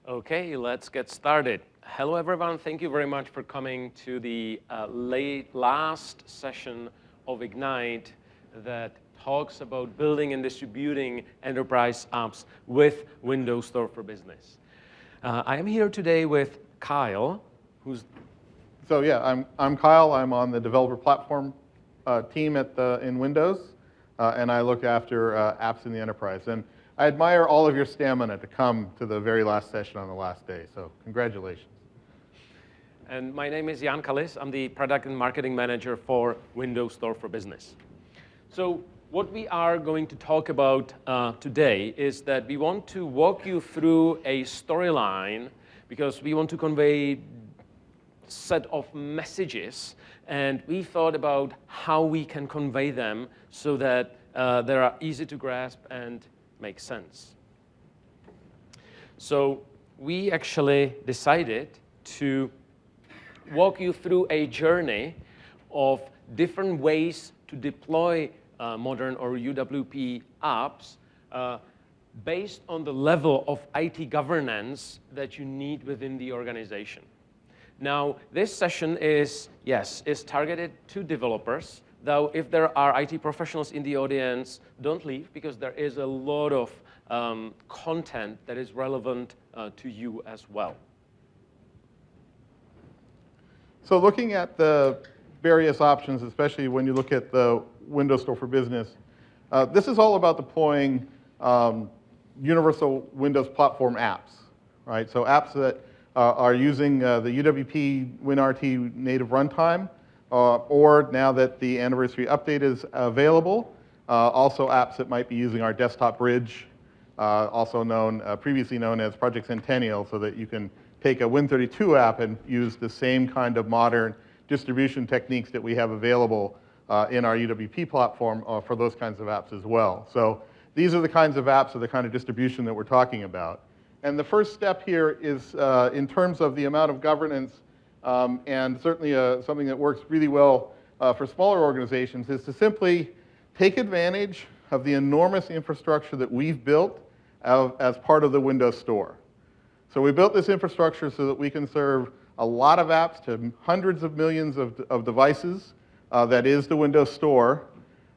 Okay, let's get started. Hello, everyone. Thank you very much for coming to the last session of Ignite that talks about building and distributing enterprise apps with Windows Store for Business. I am here today with Kyle, who's... So yeah, I'm Kyle. I'm on the developer platform team in Windows, and I look after apps in the enterprise. And I admire all of your stamina to come to the very last session on the last day, so congratulations. And my name is Jan Kalis. I'm the Product and Marketing Manager for Windows Store for Business. So what we are going to talk about today is that we want to walk you through a storyline because we want to convey set of messages, and we thought about how we can convey them so that they are easy to grasp and make sense. So we actually decided to walk you through a journey of different ways to deploy modern or UWP apps based on the level of IT governance that you need within the organization. Now, this session is targeted to developers, though if there are IT professionals in the audience, don't leave, because there is a lot of content that is relevant to you as well. So looking at the various options, especially when you look at the Windows Store for Business, this is all about deploying universal Windows platform apps, right? So apps that are using the UWP WinRT native runtime, or now that the anniversary update is available, also apps that might be using our desktop bridge, previously known as Project Centennial, so that you can take a Win32 app and use the same kind of modern distribution techniques that we have available in our UWP platform for those kinds of apps as well. So these are the kinds of apps or the kind of distribution that we're talking about. And the first step here is in terms of the amount of governance, and certainly something that works really well for smaller organizations, is to simply take advantage of the enormous infrastructure that we've built as part of the Windows Store. So we built this infrastructure so that we can serve a lot of apps to hundreds of millions of devices. That is the Windows Store.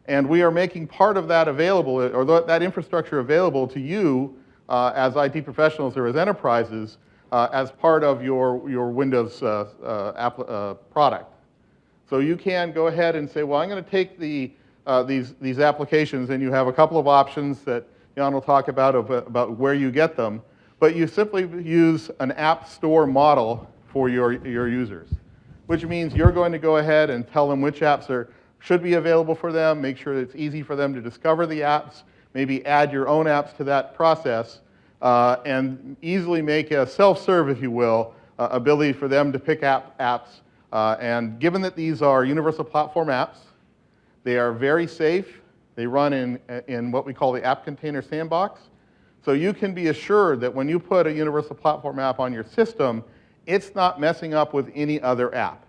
And we are making part of that available, or that infrastructure available to you as IT professionals or as enterprises as part of your Windows product. So you can go ahead and say, well, I'm going to take these applications, and you have a couple of options that Jan will talk about where you get them. But you simply use an app store model for your users, which means you're going to go ahead and tell them which apps should be available for them, make sure it's easy for them to discover the apps, maybe add your own apps to that process, and easily make a self-serve, if you will, ability for them to pick apps. And given that these are universal platform apps, they are very safe. They run in what we call the App Container Sandbox. So you can be assured that when you put a universal platform app on your system, it's not messing up with any other app.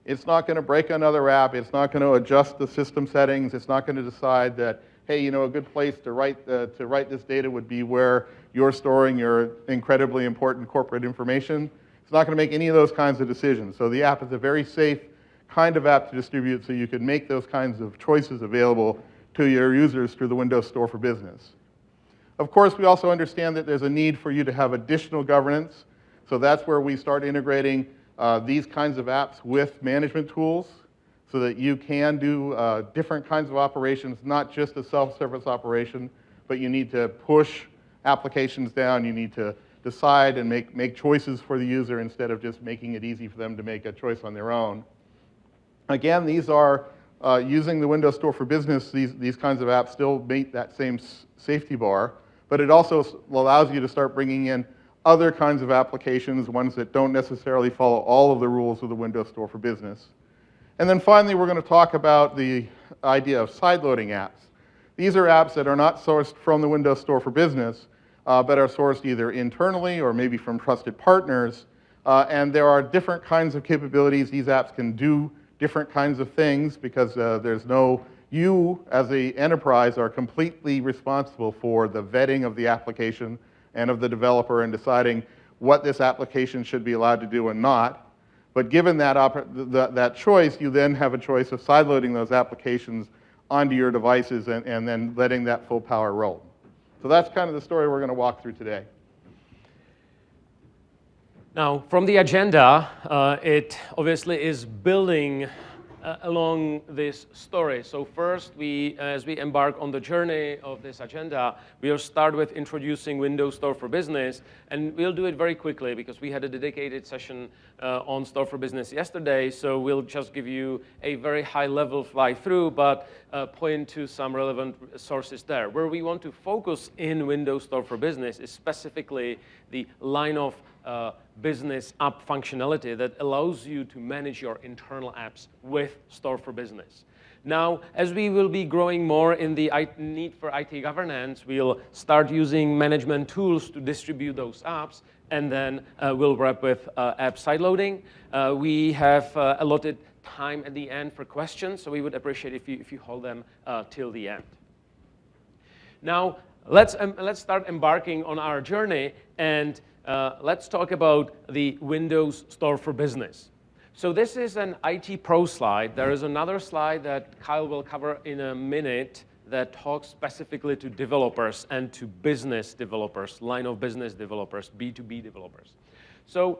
It's not going to break another app. It's not going to adjust the system settings. It's not going to decide that, hey, a good place to write this data would be where you're storing your incredibly important corporate information. It's not going to make any of those kinds of decisions. So the app is a very safe kind of app to distribute, so you can make those kinds of choices available to your users through the Windows Store for Business. Of course, we also understand that there's a need for you to have additional governance. So that's where we start integrating these kinds of apps with management tools so that you can do different kinds of operations, not just a self-service operation, but you need to push applications down. You need to decide and make choices for the user instead of just making it easy for them to make a choice on their own. Again, these are using the Windows Store for Business. These kinds of apps still meet that same safety bar, but it also allows you to start bringing in other kinds of applications, ones that don't necessarily follow all of the rules of the Windows Store for Business. And then finally, we're going to talk about the idea of sideloading apps. These are apps that are not sourced from the Windows Store for Business, but are sourced either internally or maybe from trusted partners. And there are different kinds of capabilities. These apps can do different kinds of things because you as an enterprise are completely responsible for the vetting of the application and of the developer and deciding what this application should be allowed to do and not. But given that choice, you then have a choice of sideloading those applications onto your devices and then letting that full power roll. So that's kind of the story we're going to walk through today. Now, from the agenda, it obviously is building along this story. So first, as we embark on the journey of this agenda, we'll start with introducing Windows Store for Business, and we'll do it very quickly because we had a dedicated session on Store for Business yesterday, so we'll just give you a very high-level fly-through, but point to some relevant sources there. Where we want to focus in Windows Store for Business is specifically the line of business app functionality that allows you to manage your internal apps with Store for Business. Now, as we will be growing more in the need for IT governance, we'll start using management tools to distribute those apps, and then we'll wrap with app sideloading. We have allotted time at the end for questions, so we would appreciate if you hold them till the end. Now, let's start embarking on our journey, and let's talk about the Windows Store for Business. So this is an IT Pro slide. There is another slide that Kyle will cover in a minute that talks specifically to developers and to business developers, line of business developers, B2B developers. So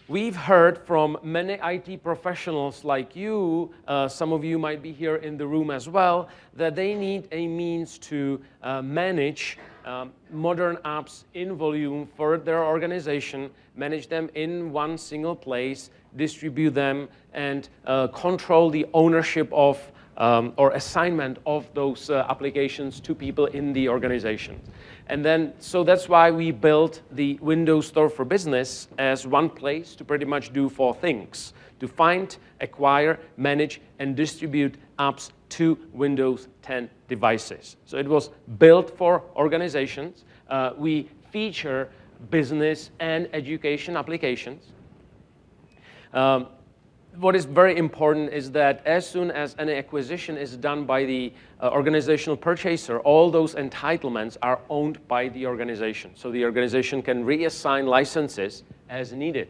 we've heard from many IT professionals like you, some of you might be here in the room as well, that they need a means to manage modern apps in volume for their organization, manage them in one single place, distribute them, and control the ownership of or assignment of those applications to people in the organization. And then, so that's why we built the Windows Store for Business as one place to pretty much do 4 things: to find, acquire, manage, and distribute apps to Windows 10 devices. So it was built for organizations. We feature business and education applications. What is very important is that as soon as any acquisition is done by the organizational purchaser, all those entitlements are owned by the organization. So the organization can reassign licenses as needed.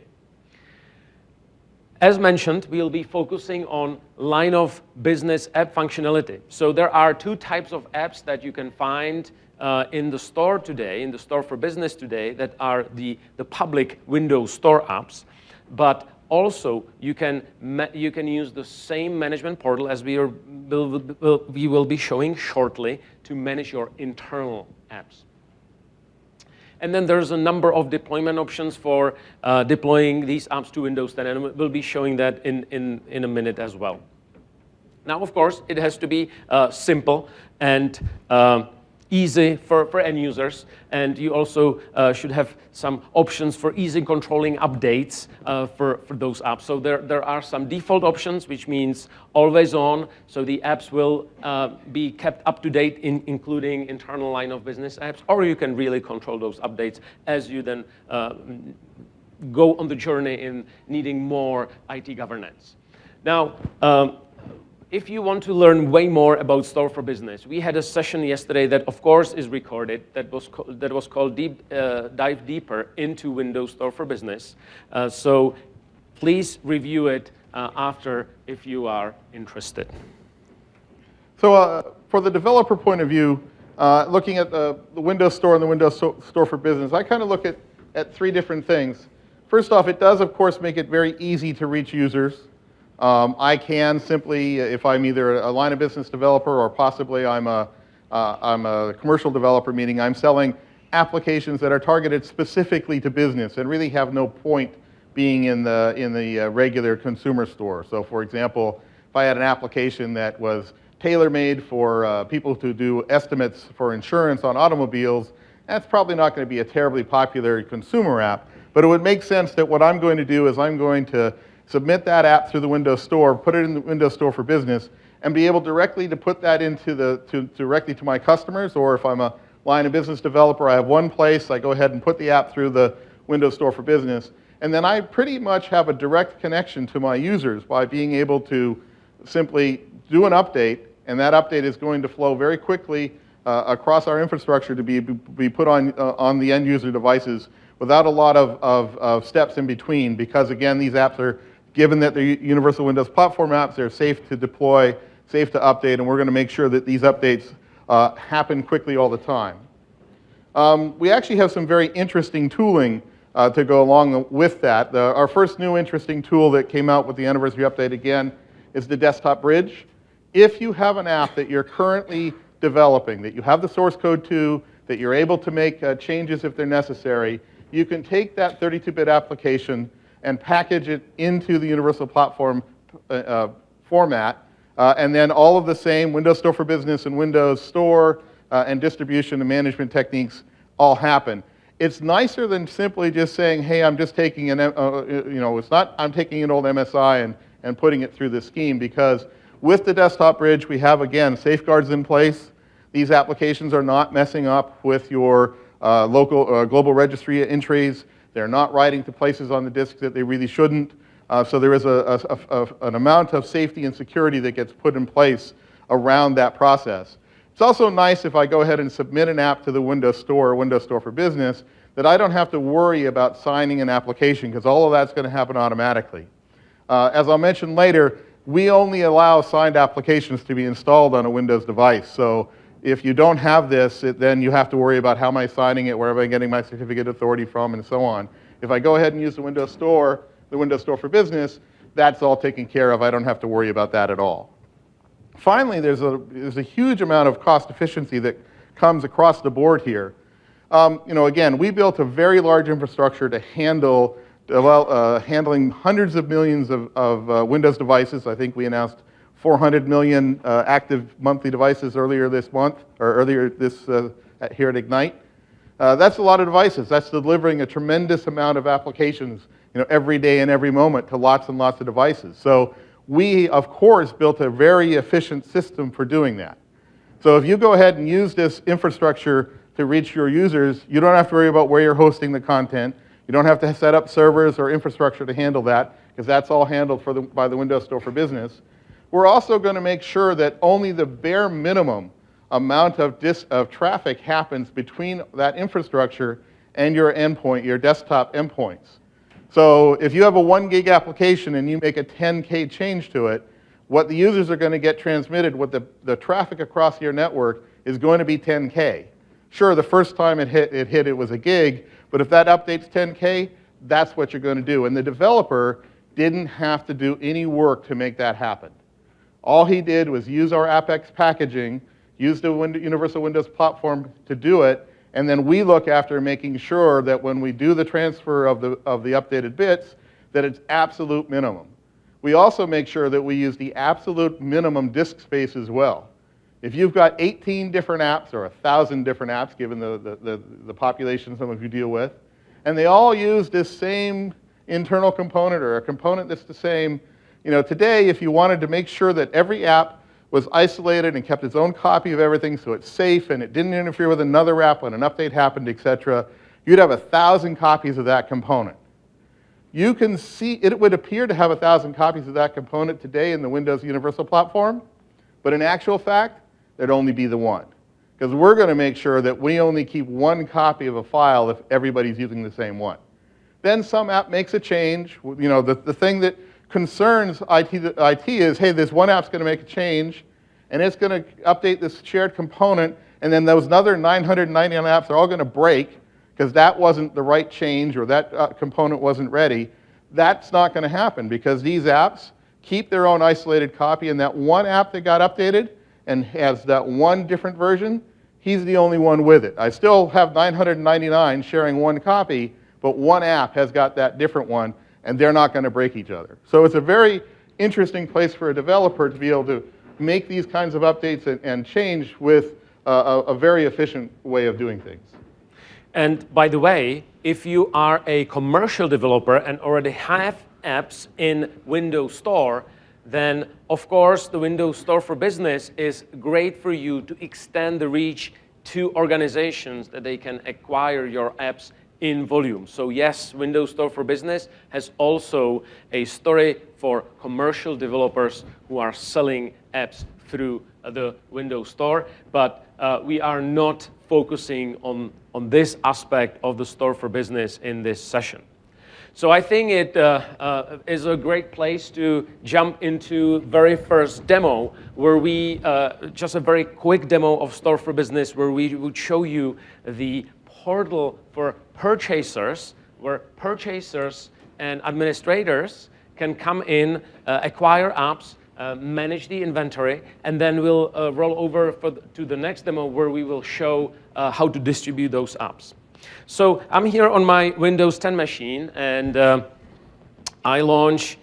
As mentioned, we'll be focusing on line of business app functionality. So there are 2 types of apps that you can find in the store today, in the Store for Business today, that are the public Windows Store apps. But also, you can use the same management portal as we will be showing shortly to manage your internal apps. And then there's a number of deployment options for deploying these apps to Windows 10, and we'll be showing that in a minute as well. Now, of course, it has to be simple and easy for end users, and you also should have some options for easy controlling updates for those apps. So there are some default options, which means always on, so the apps will be kept up to date, including internal line of business apps, or you can really control those updates as you then go on the journey in needing more IT governance. Now, if you want to learn way more about Store for Business, we had a session yesterday that, of course, is recorded that was called Dive Deeper into Windows Store for Business. So please review it after if you are interested. So for the developer point of view, looking at the Windows Store and the Windows Store for Business, I kind of look at 3 different things. First off, it does, of course, make it very easy to reach users. I can simply, if I'm either a line of business developer or possibly I'm a commercial developer, meaning I'm selling applications that are targeted specifically to business and really have no point being in the regular consumer store. So for example, if I had an application that was tailor-made for people to do estimates for insurance on automobiles, that's probably not going to be a terribly popular consumer app, but it would make sense that what I'm going to do is I'm going to submit that app through the Windows Store, put it in the Windows Store for Business, and be able directly to put that into directly to my customers. Or if I'm a line of business developer, I have one place, I go ahead and put the app through the Windows Store for Business, and then I pretty much have a direct connection to my users by being able to simply do an update, and that update is going to flow very quickly across our infrastructure to be put on the end user devices without a lot of steps in between, because again, these apps are, given that they're Universal Windows Platform apps, they're safe to deploy, safe to update, and we're going to make sure that these updates happen quickly all the time. We actually have some very interesting tooling to go along with that. Our first new interesting tool that came out with the anniversary update, again, is the desktop bridge. If you have an app that you're currently developing, that you have the source code to, that you're able to make changes if they're necessary, you can take that 32-bit application and package it into the Universal Platform format, and then all of the same Windows Store for Business and Windows Store and distribution and management techniques all happen. It's nicer than simply just saying, hey, I'm just taking an, it's not, I'm taking an old MSI and putting it through the scheme, because with the desktop bridge, we have, again, safeguards in place. These applications are not messing up with your local global registry entries. They're not writing to places on the disk that they really shouldn't. So there is an amount of safety and security that gets put in place around that process. It's also nice if I go ahead and submit an app to the Windows Store or Windows Store for Business that I don't have to worry about signing an application, because all of that's going to happen automatically. As I'll mention later, we only allow signed applications to be installed on a Windows device. So if you don't have this, then you have to worry about how am I signing it, where am I getting my certificate of authority from, and so on. If I go ahead and use the Windows Store for Business, that's all taken care of. I don't have to worry about that at all. Finally, there's a huge amount of cost efficiency that comes across the board here. Again, we built a very large infrastructure to handle handling hundreds of millions of Windows devices. I think we announced 400 million active monthly devices earlier this month, or earlier this here at Ignite. That's a lot of devices. That's delivering a tremendous amount of applications, every day and every moment to lots and lots of devices. So we, of course, built a very efficient system for doing that. So if you go ahead and use this infrastructure to reach your users, you don't have to worry about where you're hosting the content. You don't have to set up servers or infrastructure to handle that, because that's all handled by the Windows Store for Business. We're also going to make sure that only the bare minimum amount of traffic happens between that infrastructure and your endpoint, your desktop endpoints. So if you have a 1 gig application and you make a 10K change to it, what the users are going to get transmitted, what the traffic across your network is going to be 10K. Sure, the first time it hit it was a gig, but if that updates 10K, that's what you're going to do. And the developer didn't have to do any work to make that happen. All he did was use our AppX packaging, use the Universal Windows Platform to do it, and then we look after making sure that when we do the transfer of the updated bits, that it's absolute minimum. We also make sure that we use the absolute minimum disk space as well. If you've got 18 different apps, or 1,000 different apps, given the population some of you deal with, and they all use this same internal component or a component that's the same, today, if you wanted to make sure that every app was isolated and kept its own copy of everything so it's safe and it didn't interfere with another app when an update happened, etc., you'd have 1,000 copies of that component. You can see, it would appear to have 1,000 copies of that component today in the Windows Universal Platform, but in actual fact, there'd only be the one. Because we're going to make sure that we only keep one copy of a file if everybody's using the same one. Then some app makes a change. The thing that concerns IT is, hey, this one app's going to make a change, and it's going to update this shared component, and then those other 999 apps are all going to break because that wasn't the right change or that component wasn't ready. That's not going to happen because these apps keep their own isolated copy, and that one app that got updated and has that one different version, he's the only one with it. I still have 999 sharing one copy, but one app has got that different one, and they're not going to break each other. So it's a very interesting place for a developer to be able to make these kinds of updates and change with a very efficient way of doing things. And by the way, if you are a commercial developer and already have apps in Windows Store, then of course the Windows Store for Business is great for you to extend the reach to organizations that they can acquire your apps in volume. So yes, Windows Store for Business has also a story for commercial developers who are selling apps through the Windows Store, but we are not focusing on on this aspect of the Store for Business in this session. So I think it is a great place to jump into very first demo, where we, just a very quick demo of Store for Business, where we would show you the portal for purchasers, where purchasers and administrators can come in, acquire apps, manage the inventory, and then we'll roll over to the next demo, where we will show how to distribute those apps. So I'm here on my Windows 10 machine, and I launch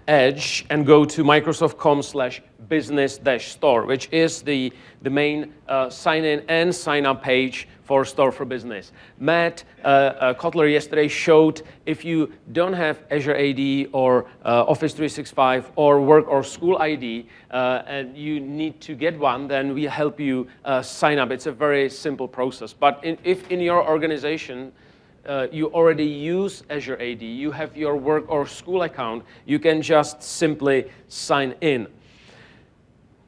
Edge and go to Microsoft.com/business-store, which is the main sign-in and sign-up page for Store for Business. Matt Kotler yesterday showed if you don't have Azure AD or Office 365 or Work or School ID, and you need to get one, then we help you sign up. It's a very simple process. But if in your organization you already use Azure AD, you have your Work or School account, you can just simply sign in.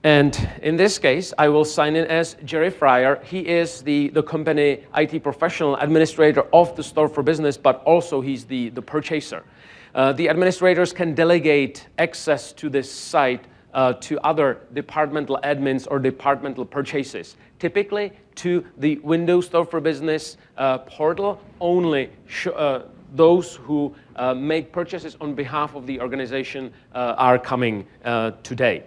And in this case, I will sign in as Jerry Fryer. He is the company IT professional administrator of the Store for Business, but also he's the purchaser. The administrators can delegate access to this site to other departmental admins or departmental purchases. Typically, to the Windows Store for Business portal, only those who make purchases on behalf of the organization are coming today.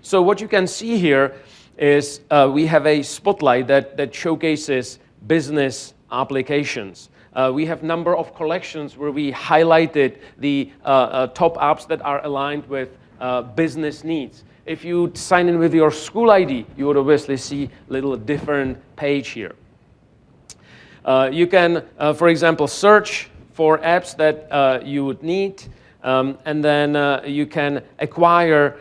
So what you can see here is we have a spotlight that showcases business applications. We have number of collections where we highlighted the top apps that are aligned with business needs. If you sign in with your school ID, you would obviously see a little different page here. You can, for example, search for apps that you would need, and then you can acquire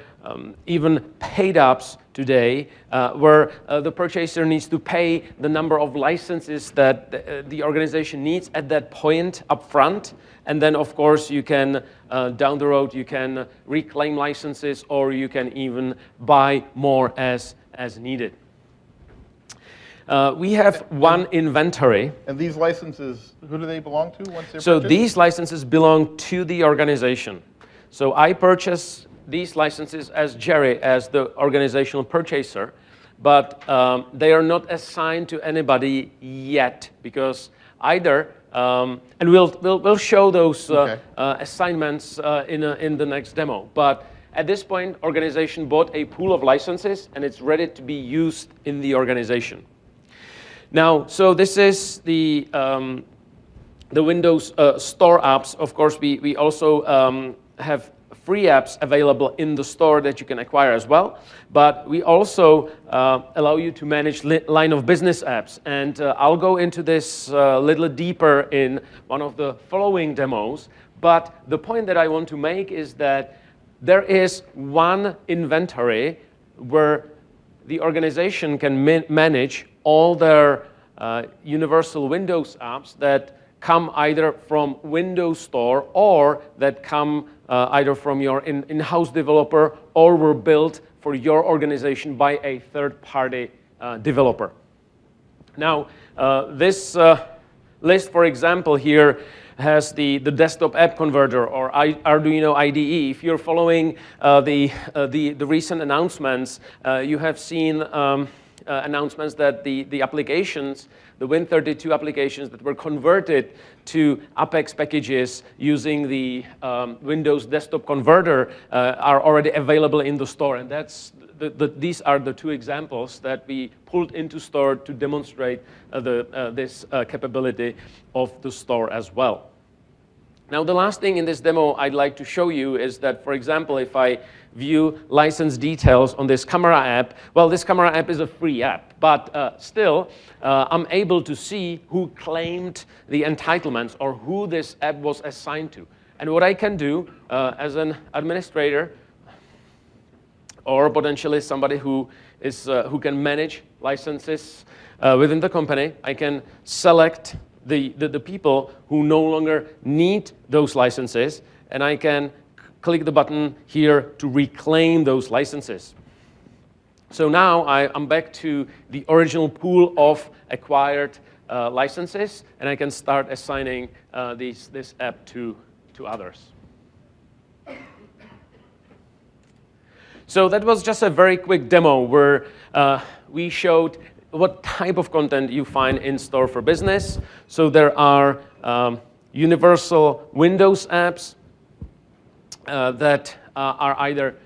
even paid apps today, where the purchaser needs to pay the number of licenses that the organization needs at that point up front. And then, of course, you can, down the road, you can reclaim licenses, or you can even buy more as needed. We have one inventory. And these licenses, who do they belong to once they're So purchased? these licenses belong to the organization. So I purchase these licenses as Jerry, as the organizational purchaser, but they are not assigned to anybody yet, because either, and we'll show those assignments in the next demo. But at this point, organization bought a pool of licenses, and it's ready to be used in the organization. Now, so this is the Windows Store apps. Of course, we also have free apps available in the store that you can acquire as well. But we also allow you to manage line of business apps. And I'll go into this a little deeper in one of the following demos. But the point that I want to make is that there is one inventory where the organization can manage all their universal Windows apps that come either from Windows Store or that come either from your in-house developer or were built for your organization by a third-party developer. Now, this list, for example, here has the desktop app converter or Arduino IDE. If you're following the recent announcements, you have seen announcements that the applications, the Win32 applications that were converted to Apex packages using the Windows desktop converter are already available in the store. And that's these are the two examples that we pulled into store to demonstrate this capability of the store as well. Now, the last thing in this demo I'd like to show you is that, for example, if I view license details on this camera app, well, this camera app is a free app, but still, I'm able to see who claimed the entitlements or who this app was assigned to. And what I can do as an administrator, or potentially somebody who can manage licenses within the company, I can select the people who no longer need those licenses, and I can click the button here to reclaim those licenses. So now I'm back to the original pool of acquired licenses, and I can start assigning this app to others. So that was just a very quick demo where we showed what type of content you find in Store for Business. So there are universal Windows apps that are either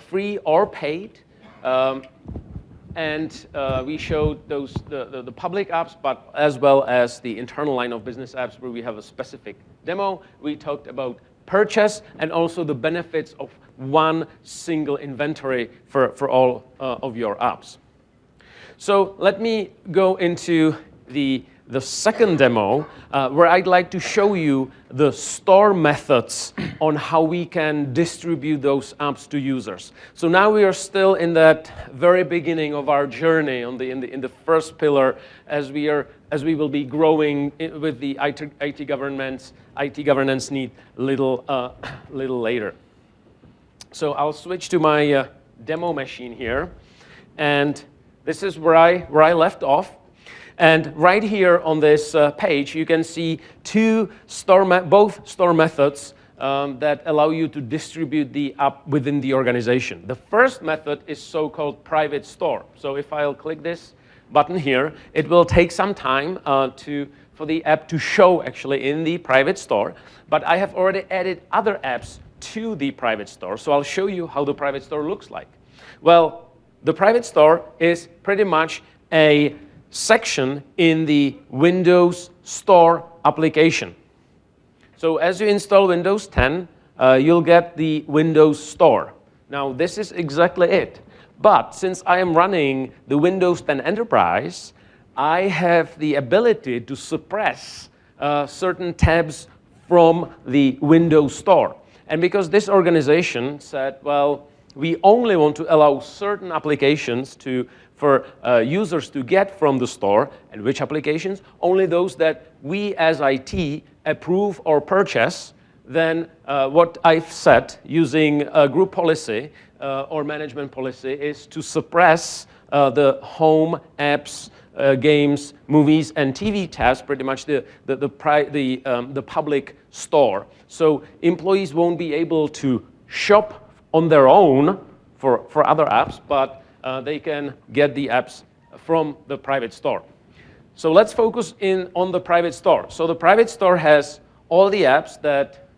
free or paid. And we showed the public apps, but as well as the internal line of business apps where we have a specific demo. We talked about purchase and also the benefits of one single inventory for all of your apps. So let me go into the second demo where I'd like to show you the store methods on how we can distribute those apps to users. So now we are still in that very beginning of our journey in the first pillar as we will be growing with the IT governance need little later. So I'll switch to my demo machine here, and this is where I left off. And right here on this page, you can see both store methods that allow you to distribute the app within the organization. The first method is so-called private store. So if I'll click this button here, it will take some time for the app to show actually in the private store. But I have already added other apps to the private store. So I'll show you how the private store looks like. Well, the private store is pretty much a section in the Windows Store application. So as you install Windows 10, you'll get the Windows Store. Now this is exactly it. But since I am running the Windows 10 Enterprise, I have the ability to suppress certain tabs from the Windows Store. And because this organization said, well, we only want to allow certain applications for users to get from the store, and which applications? Only those that we as IT approve or purchase, then what I've set using a group policy or management policy is to suppress the home apps, games, movies, and TV tabs, pretty much the public store. So employees won't be able to shop on their own for other apps, but they can get the apps from the private store. So let's focus in on the private store. So the private store has all the apps that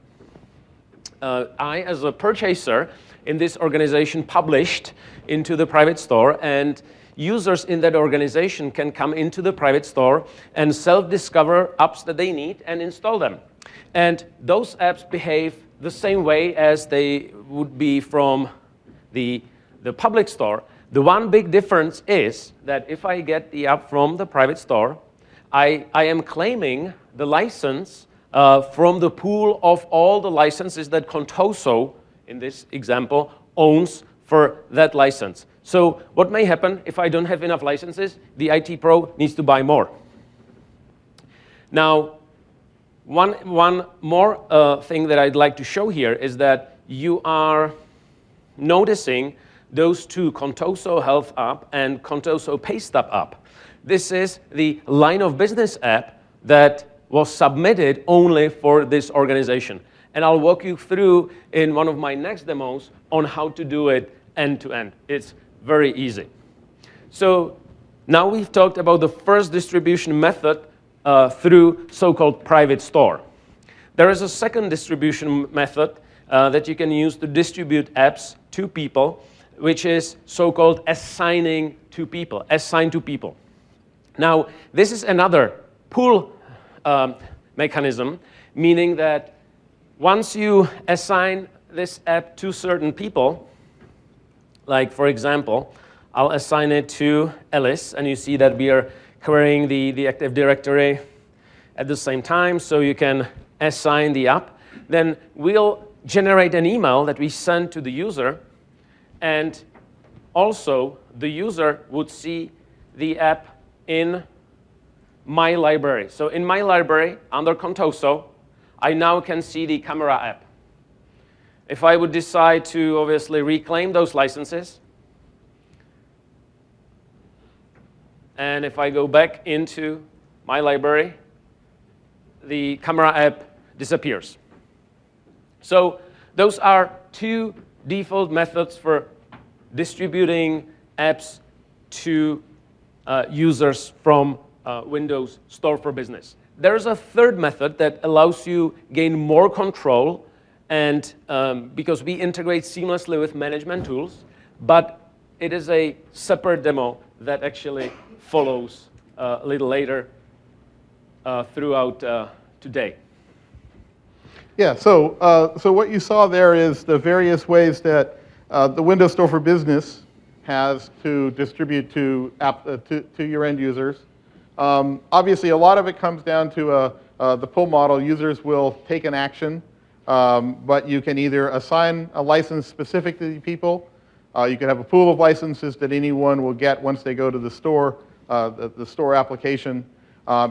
I, as a purchaser in this organization, published into the private store, and users in that organization can come into the private store and self-discover apps that they need and install them. And those apps behave the same way as they would be from the public store. The one big difference is that if I get the app from the private store, I am claiming the license from the pool of all the licenses that Contoso, in this example, owns for that license. So what may happen if I don't have enough licenses? The IT pro needs to buy more. Now, one more thing that I'd like to show here is that you are noticing those two, Contoso Health app and Contoso PayStub app. This is the line of business app that was submitted only for this organization. And I'll walk you through in one of my next demos on how to do it end to end. It's very easy. So now we've talked about the first distribution method through so-called private store. There is a second distribution method that you can use to distribute apps to people, which is so-called assigning to people, assign to people. Now, this is another pool mechanism, meaning that once you assign this app to certain people, like for example, I'll assign it to Alice, and you see that we are querying the Active Directory at the same time, so you can assign the app. Then we'll generate an email that we send to the user, and also the user would see the app in my library. So in my library, under Contoso, I now can see the camera app. If I would decide to obviously reclaim those licenses, And if I go back into my library, the camera app disappears. So those are two default methods for distributing apps to users from Windows Store for Business. There's a third method that allows you gain more control, and because we integrate seamlessly with management tools, but it is a separate demo that actually follows a little later throughout today. Yeah, so what you saw there is the various ways that the Windows Store for Business has to distribute to your end users. Obviously, a lot of it comes down to the pull model. Users will take an action, but you can either assign a license specific to the people. You can have a pool of licenses that anyone will get once they go to the store, the store application.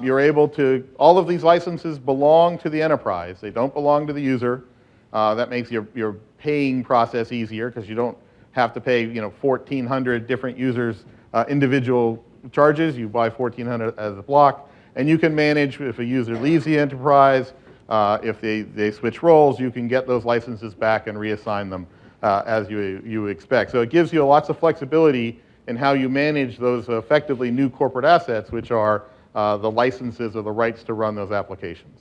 You're able to, all of these licenses belong to the enterprise. They don't belong to the user. That makes your paying process easier because you don't have to pay 1,400 different users individual charges. You buy 1,400 as a block. And you can manage if a user leaves the enterprise, if they switch roles, you can get those licenses back and reassign them as you expect. So it gives you lots of flexibility in how you manage those effectively new corporate assets, which are the licenses or the rights to run those applications.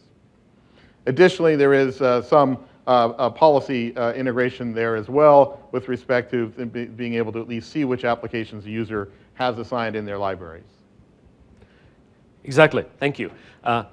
Additionally, there is some policy integration there as well with respect to being able to at least see which applications the user has assigned in their libraries. Exactly, thank you.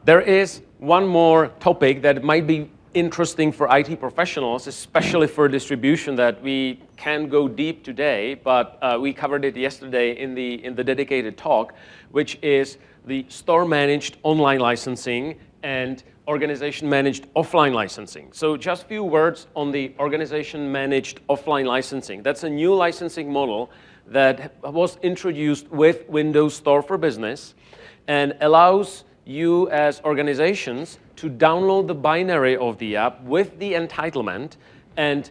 There is one more topic that might be interesting for IT professionals, especially for distribution, that we can't go deep today, but we covered it yesterday in the dedicated talk, which is the store-managed online licensing and organization-managed offline licensing. So just a few words on the organization-managed offline licensing. That's a new licensing model that was introduced with Windows Store for Business and allows you as organizations to download the binary of the app with the entitlement and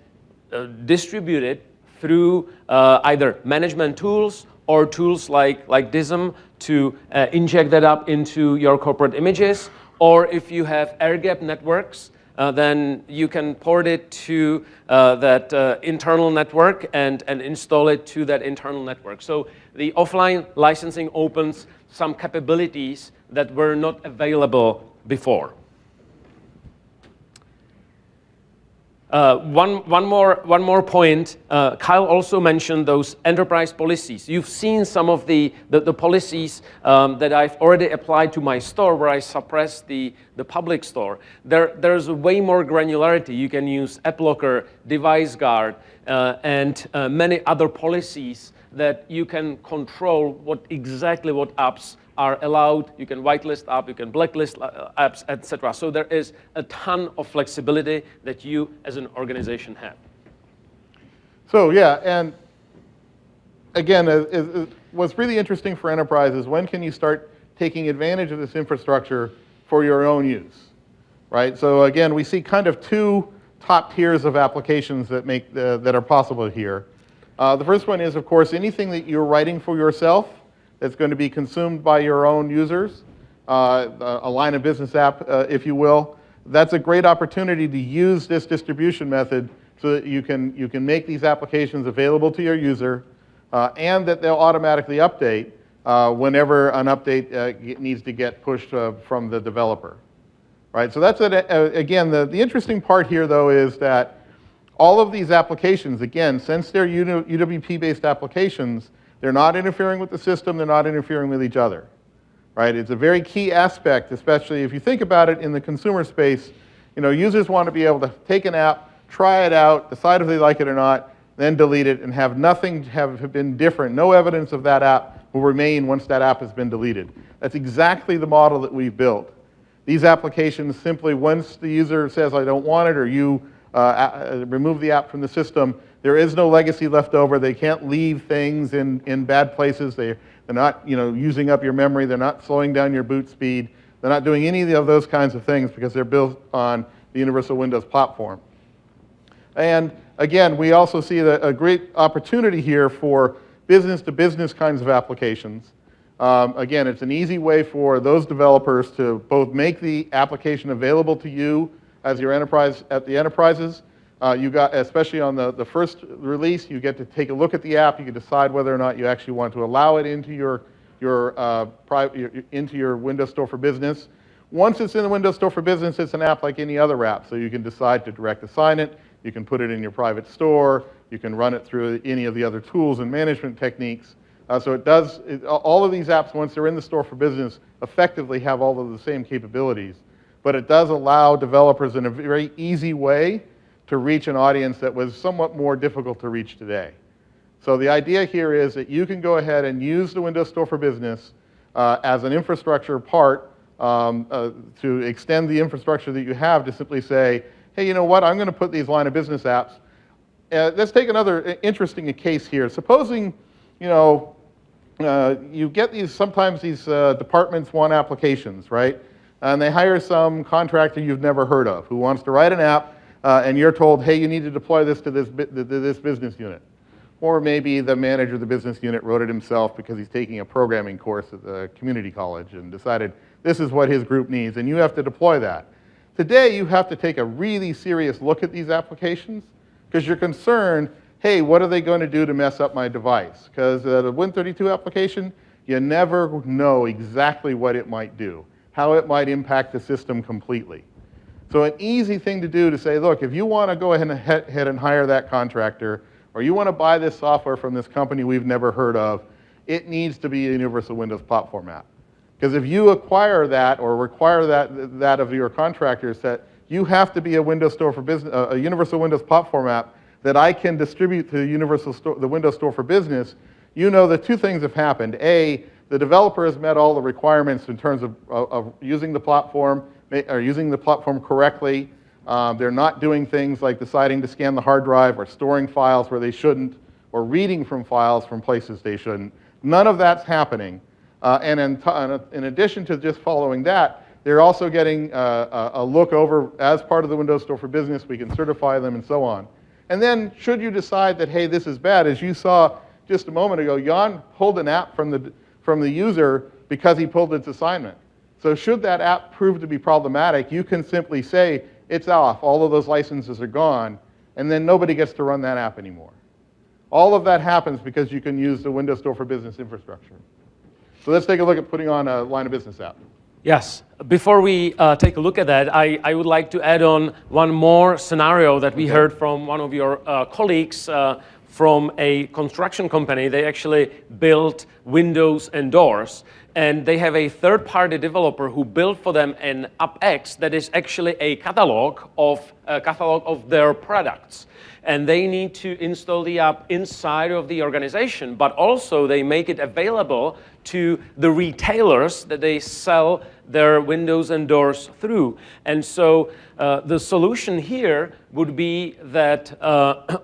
distribute it through either management tools or tools like DISM to inject that up into your corporate images. Or if you have air-gapped networks, then you can port it to that internal network and install it to that internal network. So the offline licensing opens some capabilities that were not available before. One more point. Kyle also mentioned those enterprise policies. You've seen some of the policies that I've already applied to my store where I suppress the public store. There's way more granularity. You can use App Locker, Device Guard, and many other policies that you can control exactly what apps are allowed. You can whitelist apps, you can blacklist apps, etc. So there is a ton of flexibility that you as an organization have. So yeah, and again, what's really interesting for enterprise is when can you start taking advantage of this infrastructure for your own use, right? So again, we see kind of two top tiers of applications that are possible here. The first one is, of course, anything that you're writing for yourself that's going to be consumed by your own users, a line of business app, if you will. That's a great opportunity to use this distribution method so that you can make these applications available to your user and that they'll automatically update whenever an update needs to get pushed from the developer. Right? So that's, again, the interesting part here, though, is that all of these applications, again, since they're UWP-based applications, they're not interfering with the system, they're not interfering with each other, right? It's a very key aspect, especially if you think about it in the consumer space. Users want to be able to take an app, try it out, decide if they like it or not, then delete it, and have nothing have been different. No evidence of that app will remain once that app has been deleted. That's exactly the model that we've built. These applications simply, once the user says, I don't want it, or you remove the app from the system, there is no legacy left over. They can't leave things in bad places. They're not using up your memory. They're not slowing down your boot speed. They're not doing any of those kinds of things because they're built on the Universal Windows platform. And again, we also see a great opportunity here for business-to-business kinds of applications. Again, it's an easy way for those developers to both make the application available to you as your enterprise at the enterprises. You got, especially on the first release, you get to take a look at the app. You can decide whether or not you actually want to allow it into your Windows Store for Business. Once it's in the Windows Store for Business, it's an app like any other app. So you can decide to direct assign it. You can put it in your private store. You can run it through any of the other tools and management techniques. So it does, all of these apps, once they're in the Store for Business, effectively have all of the same capabilities. But it does allow developers in a very easy way to reach an audience that was somewhat more difficult to reach today. So the idea here is that you can go ahead and use the Windows Store for Business as an infrastructure part to extend the infrastructure that you have to simply say, hey, you know what, I'm going to put these line of business apps. Let's take another interesting case here. Supposing, you know, you get these, sometimes these departments want applications, right? And they hire some contractor you've never heard of who wants to write an app, and you're told, hey, you need to deploy this to this business unit. Or maybe the manager of the business unit wrote it himself because he's taking a programming course at the community college and decided this is what his group needs, and you have to deploy that. Today, you have to take a really serious look at these applications because you're concerned, hey, what are they going to do to mess up my device? Because the Win32 application, you never know exactly what it might do, how it might impact the system completely. So an easy thing to do to say, look, if you want to go ahead and hire that contractor, or you want to buy this software from this company we've never heard of, it needs to be a Universal Windows Platform app. Because if you acquire that or require that of your contractors, that you have to be a Windows Store for Business, a Universal Windows Platform app that I can distribute to the Windows Store for Business, you know that two things have happened. A, the developer has met all the requirements in terms of using the platform, or using the platform correctly. They're not doing things like deciding to scan the hard drive or storing files where they shouldn't, or reading from files from places they shouldn't. None of that's happening. And in addition to just following that, they're also getting a look over as part of the Windows Store for Business. We can certify them and so on. And then should you decide that, hey, this is bad, as you saw just a moment ago, Jan pulled an app from the user because he pulled its assignment. So should that app prove to be problematic, you can simply say, it's off, all of those licenses are gone, and then nobody gets to run that app anymore. All of that happens because you can use the Windows Store for Business infrastructure. So let's take a look at putting on a line of business app. Yes. Before we take a look at that, I would like to add on one more scenario that we heard from one of your colleagues from a construction company. They actually built windows and doors, and they have a third-party developer who built for them an AppX that is actually a catalog of their products. And they need to install the app inside of the organization, but also they make it available to the retailers that they sell their windows and doors through. And so the solution here would be that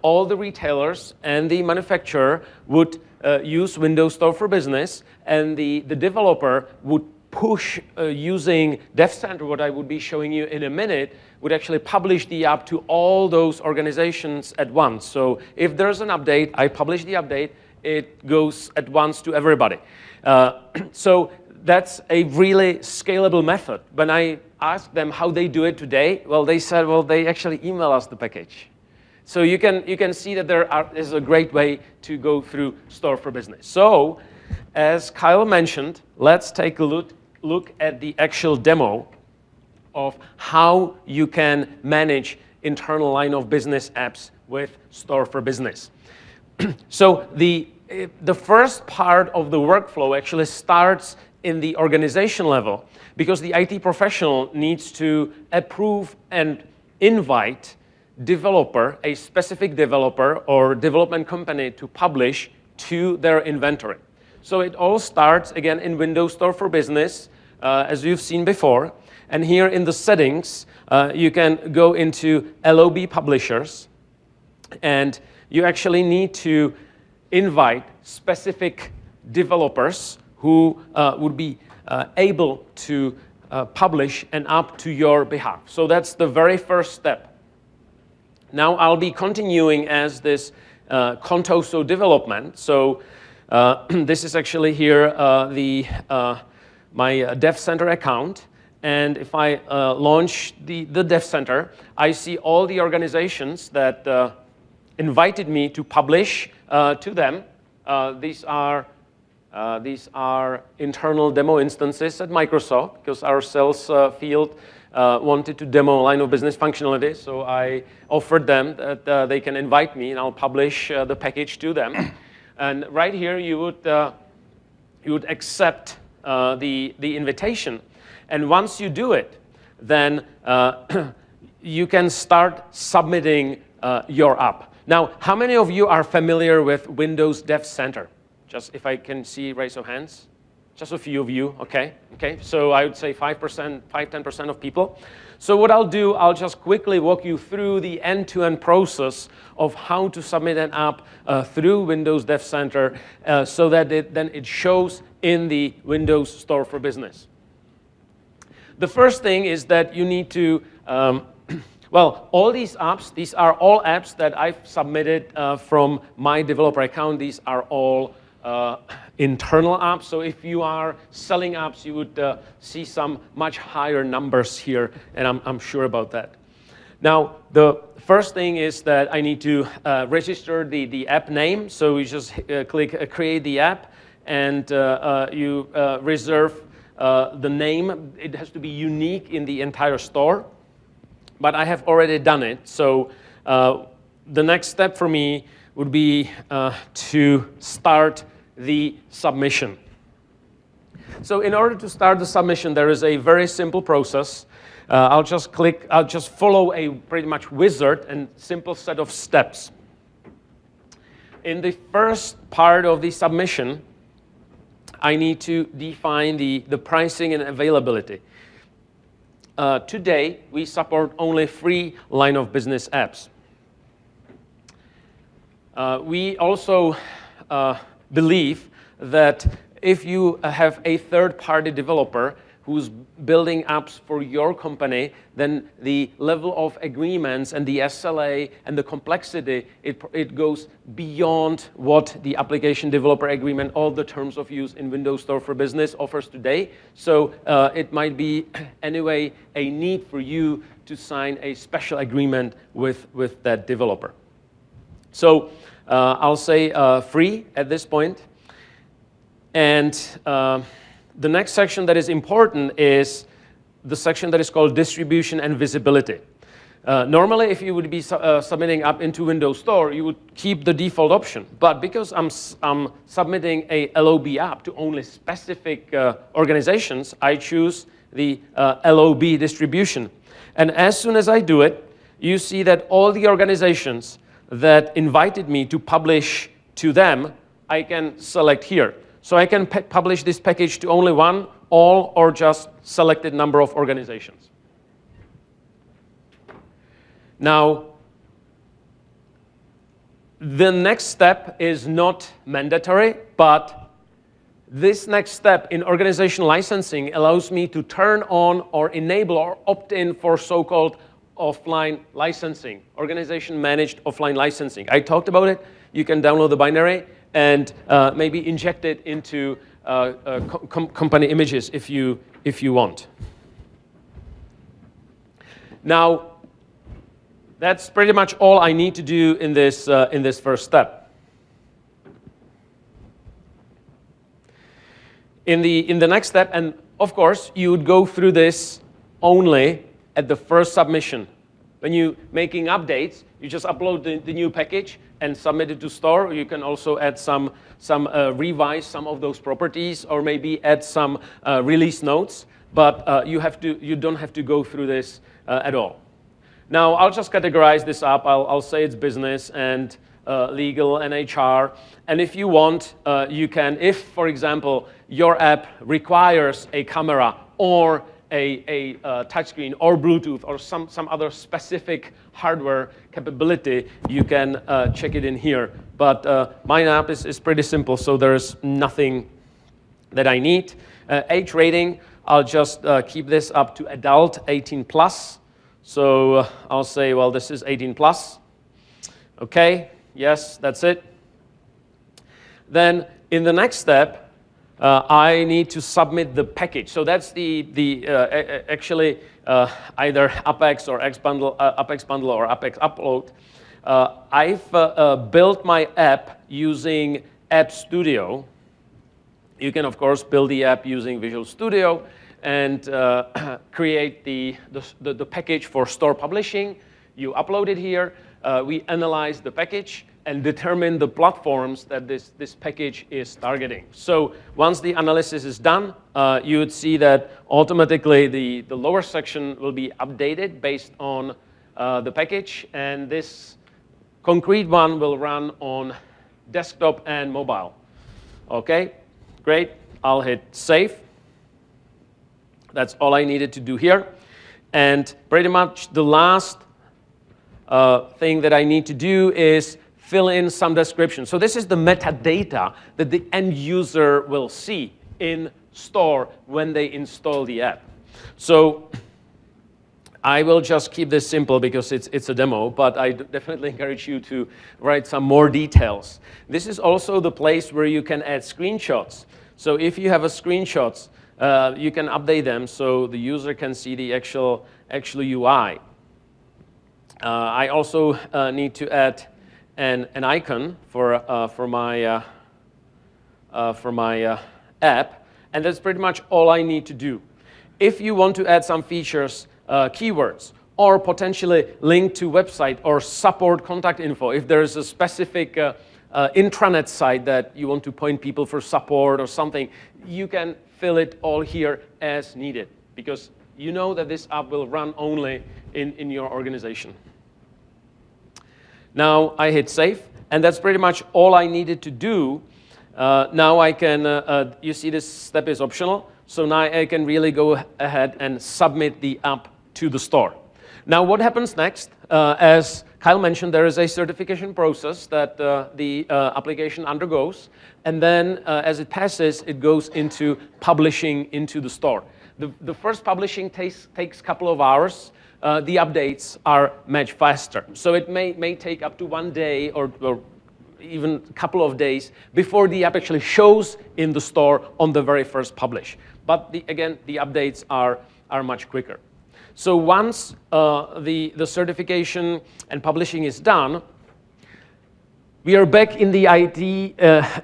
all the retailers and the manufacturer would use Windows Store for Business, and the developer would push using Dev Center, what I would be showing you in a minute, would actually publish the app to all those organizations at once. So if there's an update, I publish the update, it goes at once to everybody. So that's a really scalable method. When I asked them how they do it today, well, they said, well, they actually email us the package. So you can see that there is a great way to go through Store for Business. So as Kyle mentioned, let's take a look at the actual demo of how you can manage internal line of business apps with Store for Business. So the first part of the workflow actually starts in the organization level, because the IT professional needs to approve and invite developer, a specific developer or development company, to publish to their inventory. So it all starts again in Windows Store for Business, as you've seen before. And here in the settings, you can go into LOB publishers, and you actually need to invite specific developers who would be able to publish an app to your behalf. So that's the very first step. Now I'll be continuing as this Contoso development. So This is actually here my Dev Center account. And if I launch the Dev Center, I see all the organizations that invited me to publish to them. These are internal demo instances at Microsoft, because our sales field wanted to demo line of business functionality. So I offered them that they can invite me, and I'll publish the package to them. And right here, you would accept the invitation. And once you do it, then you can start submitting your app. Now, how many of you are familiar with Windows Dev Center? Just if I can see, raise of hands. Just a few of you, okay? Okay, so I would say 5%, 10% of people. So what I'll do, I'll just quickly walk you through the end-to-end process of how to submit an app through Windows Dev Center so that then it shows in the Windows Store for Business. The first thing is that you need to, well, all these apps, these are all apps that I've submitted from my developer account. These are all internal apps. So if you are selling apps, you would see some much higher numbers here, and I'm sure about that. Now, the first thing is that I need to register the app name. So you just click Create the App, and you reserve the name. It has to be unique in the entire store, but I have already done it. So the next step for me would be to start the submission. So in order to start the submission, there is a very simple process. I'll just follow a pretty much wizard and simple set of steps. In the first part of the submission, I need to define the pricing and availability. Today, we support only free line of business apps. We also believe that if you have a third-party developer who's building apps for your company, then the level of agreements and the SLA and the complexity, it goes beyond what the application developer agreement, all the terms of use in Windows Store for Business offers today. So it might be anyway a need for you to sign a special agreement with that developer. So I'll say free at this point. And the next section that is important is the section that is called distribution and visibility. Normally, if you would be submitting app into Windows Store, you would keep the default option. But because I'm submitting a LOB app to only specific organizations, I choose the LOB distribution. And as soon as I do it, you see that all the organizations that invited me to publish to them, I can select here. So I can publish this package to only one, all, or just selected number of organizations. Now, the next step is not mandatory, but this next step in organization licensing allows me to turn on or enable or opt in for so-called offline licensing, organization-managed offline licensing. I talked about it. You can download the binary and maybe inject it into company images if you want. Now, that's pretty much all I need to do in this first step. In the next step, and of course, you would go through this only at the first submission. When you're making updates, you just upload the new package and submit it to store. You can also add revise some of those properties, or maybe add some release notes. But you don't have to go through this at all. Now I'll just categorize this up. I'll say it's business and legal and HR. And if you want, you can. If, for example, your app requires a camera or a touchscreen or Bluetooth or some other specific hardware capability, you can check it in here. But my app is pretty simple, so there's nothing that I need. Age rating, I'll just keep this up to adult, 18 plus. So I'll say, well, this is 18 plus. Okay, yes, that's it. Then In the next step, I need to submit the package. So that's actually either Apex or Apex Bundle or Apex Upload. I've built my app using App Studio. You can, of course, build the app using Visual Studio and create the package for store publishing. You upload it here. We analyze the package and determine the platforms that this package is targeting. So once the analysis is done, you would see that automatically the lower section will be updated based on the package, and this concrete one will run on desktop and mobile. Okay, great. I'll hit save. That's all I needed to do here. And pretty much the last thing that I need to do is fill in some description. So this is the metadata that the end user will see in store when they install the app. So I will just keep this simple because it's a demo, but I definitely encourage you to write some more details. This is also the place where you can add screenshots. So if you have a screenshots, you can update them so the user can see the actual UI. I also need to add an icon for my app, and that's pretty much all I need to do. If you want to add some features, keywords, or potentially link to website or support contact info, if there is a specific intranet site that you want to point people for support or something, you can fill it all here as needed, because you know that this app will run only in your organization. Now I hit save, and that's pretty much all I needed to do. Now I can, you see this step is optional, so now I can really go ahead and submit the app to the store. Now what happens next? As Kyle mentioned, there is a certification process that the application undergoes, and then as it passes, it goes into publishing into the store. The first publishing takes a couple of hours. The updates are much faster. So it may take up to 1 day or even a couple of days before the app actually shows in the store on the very first publish. But again, the updates are much quicker. So once the certification and publishing is done, we are back in the IT,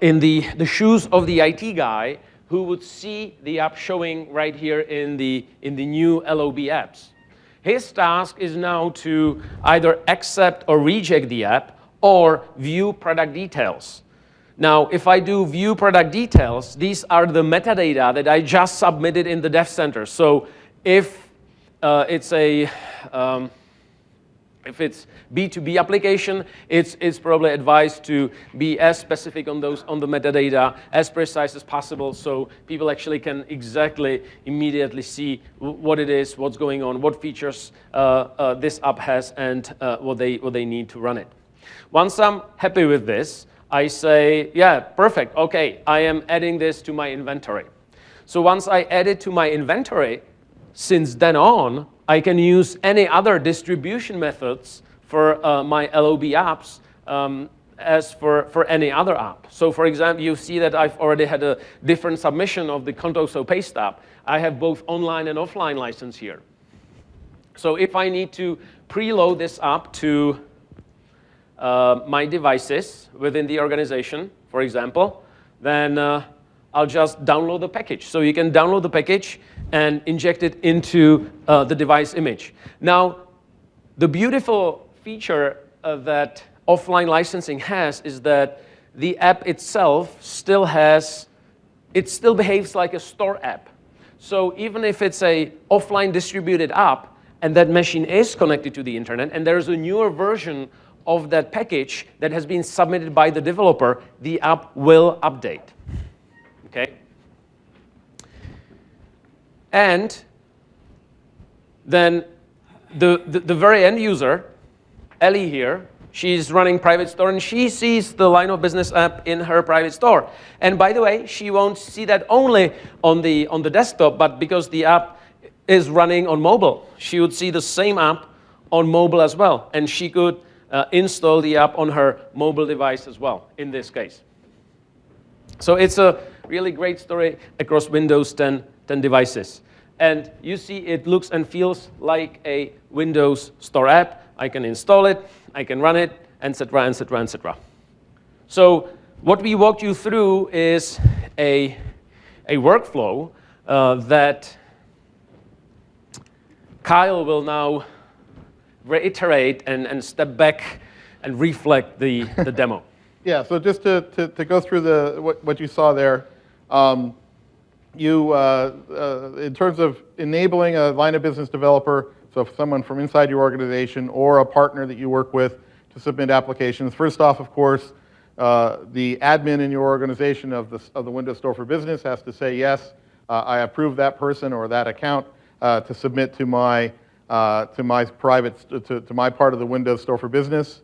in the shoes of the IT guy who would see the app showing right here in the new LOB apps. His task is now to either accept or reject the app or view product details. Now, if I do view product details, these are the metadata that I just submitted in the Dev Center. So if it's B2B application, it's probably advised to be as specific on the metadata, as precise as possible, so people actually can exactly immediately see what it is, what's going on, what features this app has, and what they need to run it. Once I'm happy with this, I say, yeah, perfect, okay, I am adding this to my inventory. So once I add it to my inventory, since then on, I can use any other distribution methods for my LOB apps as for any other app. So for example, you see that I've already had a different submission of the Contoso Paste app. I have both online and offline license here. So if I need to preload this app to my devices within the organization, for example, then I'll just download the package. So you can download the package and inject it into the device image. Now, the beautiful feature that offline licensing has is that the app itself still behaves like a store app. So even if it's a offline distributed app and that machine is connected to the internet and there's a newer version of that package that has been submitted by the developer, the app will update. Okay? And then the very end user, Ellie here, she's running private store and she sees the line of business app in her private store. And by the way, she won't see that only on the desktop, but because the app is running on mobile, she would see the same app on mobile as well. And she could install the app on her mobile device as well, in this case. So it's a really great story across Windows 10 devices. And you see it looks and feels like a Windows Store app. I can install it, I can run it, etc., etc., etc. So what we walked you through is a workflow that Kyle will now reiterate and step back and reflect the demo. Yeah, so just to go through what you saw there, in terms of enabling a line of business developer, so if someone from inside your organization or a partner that you work with to submit applications, first off, of course, the admin in your organization of the Windows Store for Business has to say, yes, I approve that person or that account to submit to my private to my part of the Windows Store for Business.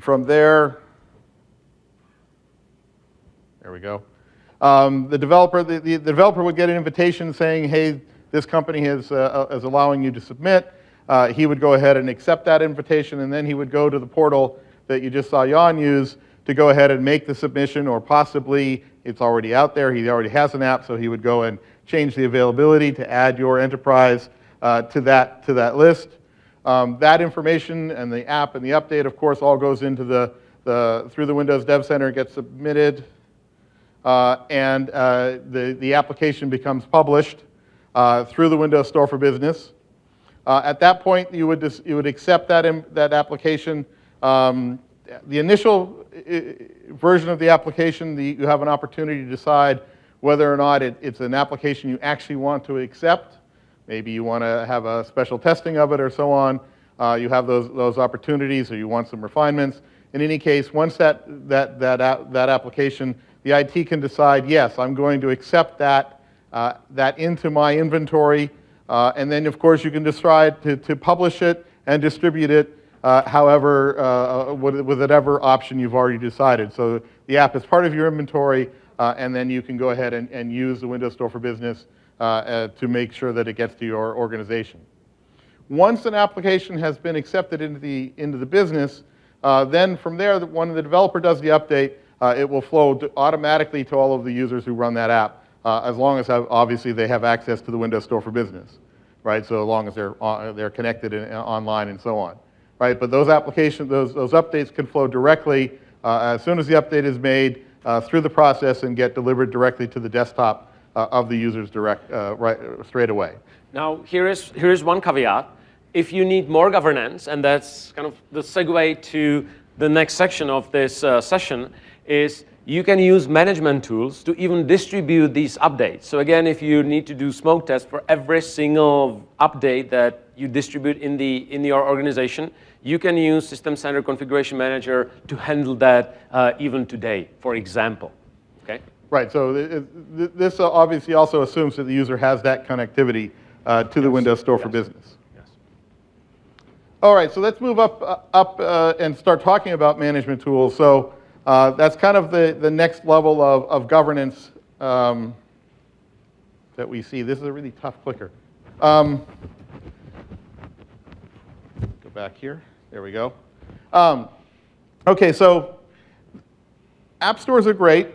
From there we go. The developer would get an invitation saying, hey, this company is allowing you to submit. He would go ahead and accept that invitation, and then he would go to the portal that you just saw Jan use to go ahead and make the submission, or possibly it's already out there. He already has an app, so he would go and change the availability to add your enterprise to that list. That information and the app and the update, of course, all goes into through the Windows Dev Center, gets submitted, and the application becomes published through the Windows Store for Business. At that point, you would accept that application. The initial version of the application, you have an opportunity to decide whether or not it's an application you actually want to accept. Maybe you want to have a special testing of it or so on. You have those opportunities, or you want some refinements. In any case, once that application, the IT can decide, yes, I'm going to accept that into my inventory, and then of course you can decide to publish it and distribute it however, with whatever option you've already decided. So the app is part of your inventory, and then you can go ahead and use the Windows Store for Business to make sure that it gets to your organization. Once an application has been accepted into the business, then from there, when the developer does the update, it will flow automatically to all of the users who run that app, as long as obviously they have access to the Windows Store for Business, right? So as long as they're connected online and so on, right? But those applications, those updates can flow directly as soon as the update is made through the process and get delivered directly to the desktop of the users straight away. Now, here's one caveat. If you need more governance, and that's kind of the segue to the next section of this session, is you can use management tools to even distribute these updates. So again, if you need to do smoke tests for every single update that you distribute in your organization, you can use System Center Configuration Manager to handle that even today, for example. Okay? Right, so this obviously also assumes that the user has that connectivity to the Windows Store for Business. Yes. All right, so let's move up and start talking about management tools. So that's kind of the next level of governance that we see. This is a really tough clicker. Go back here. There we go. Okay, so app stores are great.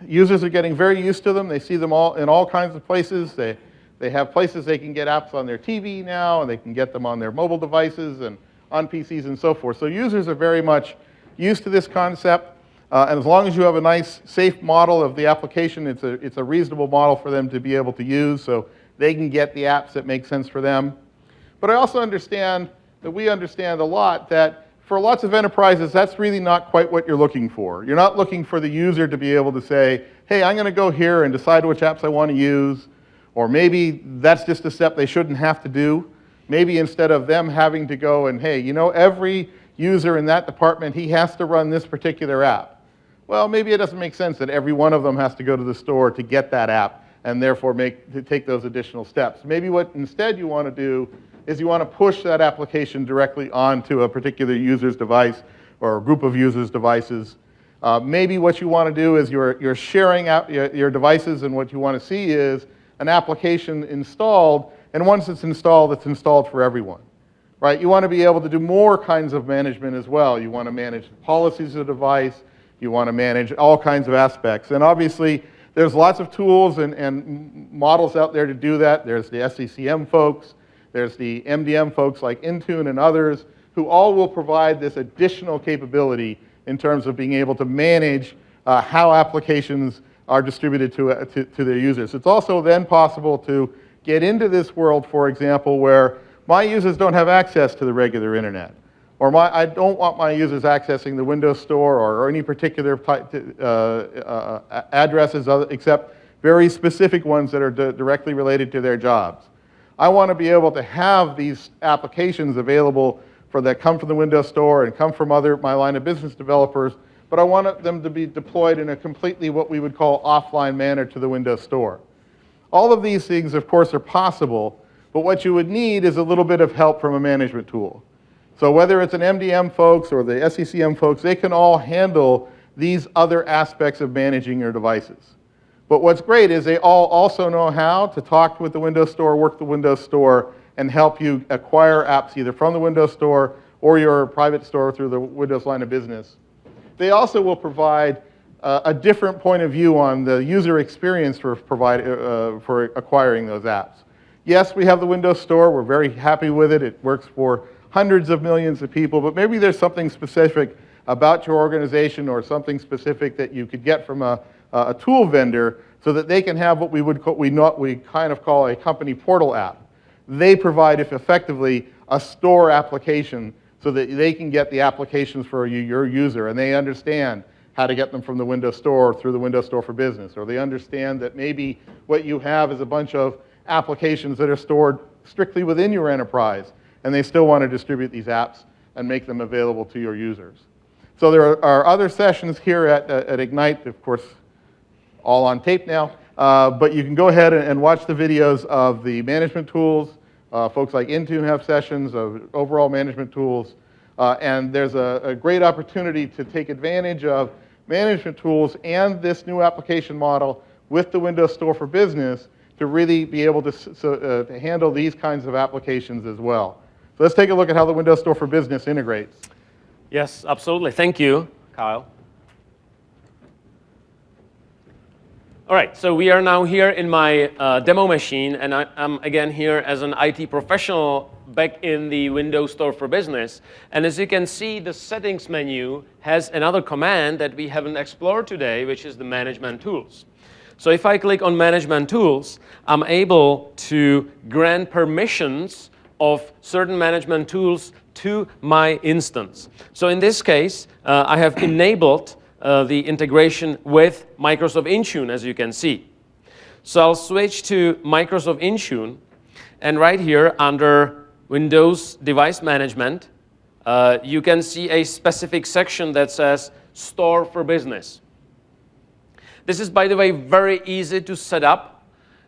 Users are getting very used to them. They see them all in all kinds of places. They have places they can get apps on their TV now, and they can get them on their mobile devices and on PCs and so forth. So users are very much used to this concept. And as long as you have a nice, safe model of the application, it's a reasonable model for them to be able to use, so they can get the apps that make sense for them. But I also understand that we understand a lot that for lots of enterprises, that's really not quite what you're looking for. You're not looking for the user to be able to say, hey, I'm going to go here and decide which apps I want to use. Or maybe that's just a step they shouldn't have to do. Maybe instead of them having to go and, hey, you know, every user in that department, he has to run this particular app. Well, maybe it doesn't make sense that every one of them has to go to the store to get that app and therefore take those additional steps. Maybe what instead you want to do is you want to push that application directly onto a particular user's device or a group of users' devices. Maybe what you want to do is you're sharing out your devices, and what you want to see is an application installed, and once it's installed for everyone, right? You want to be able to do more kinds of management as well. You want to manage the policies of the device. You want to manage all kinds of aspects. And obviously, there's lots of tools and models out there to do that. There's the SCCM folks. There's the MDM folks like Intune and others who all will provide this additional capability in terms of being able to manage how applications are distributed to their users. It's also then possible to get into this world, for example, where my users don't have access to the regular internet, or I don't want my users accessing the Windows Store or any particular addresses except very specific ones that are directly related to their jobs. I want to be able to have these applications available that come from the Windows Store and come from my line of business developers, but I want them to be deployed in a completely what we would call offline manner to the Windows Store. All of these things, of course, are possible, but what you would need is a little bit of help from a management tool. So whether it's an MDM folks or the SCCM folks, they can all handle these other aspects of managing your devices. But what's great is they all also know how to talk with the Windows Store, work the Windows Store, and help you acquire apps either from the Windows Store or your private store through the Windows line of business. They also will provide a different point of view on the user experience for acquiring those apps. Yes, we have the Windows Store. We're very happy with it. It works for hundreds of millions of people, but maybe there's something specific about your organization or something specific that you could get from a tool vendor so that they can have what we kind of call a company portal app. They provide, if effectively, a store application so that they can get the applications for your user, and they understand how to get them from the Windows Store through the Windows Store for Business, or they understand that maybe what you have is a bunch of applications that are stored strictly within your enterprise, and they still want to distribute these apps and make them available to your users. So there are other sessions here at Ignite, of course, all on tape now, but you can go ahead and watch the videos of the management tools. Folks like Intune have sessions of overall management tools, and there's a great opportunity to take advantage of management tools and this new application model with the Windows Store for Business to really be able to handle these kinds of applications as well. So let's take a look at how the Windows Store for Business integrates. Yes, absolutely. Thank you, Kyle. All right, so we are now here in my demo machine, and I'm again here as an IT professional back in the Windows Store for Business. And as you can see, the settings menu has another command that we haven't explored today, which is the management tools. So if I click on management tools, I'm able to grant permissions of certain management tools to my instance. So in this case, I have enabled the integration with Microsoft Intune, as you can see. So I'll switch to Microsoft Intune, and right here under Windows Device Management, you can see a specific section that says Store for Business. This is, by the way, very easy to set up.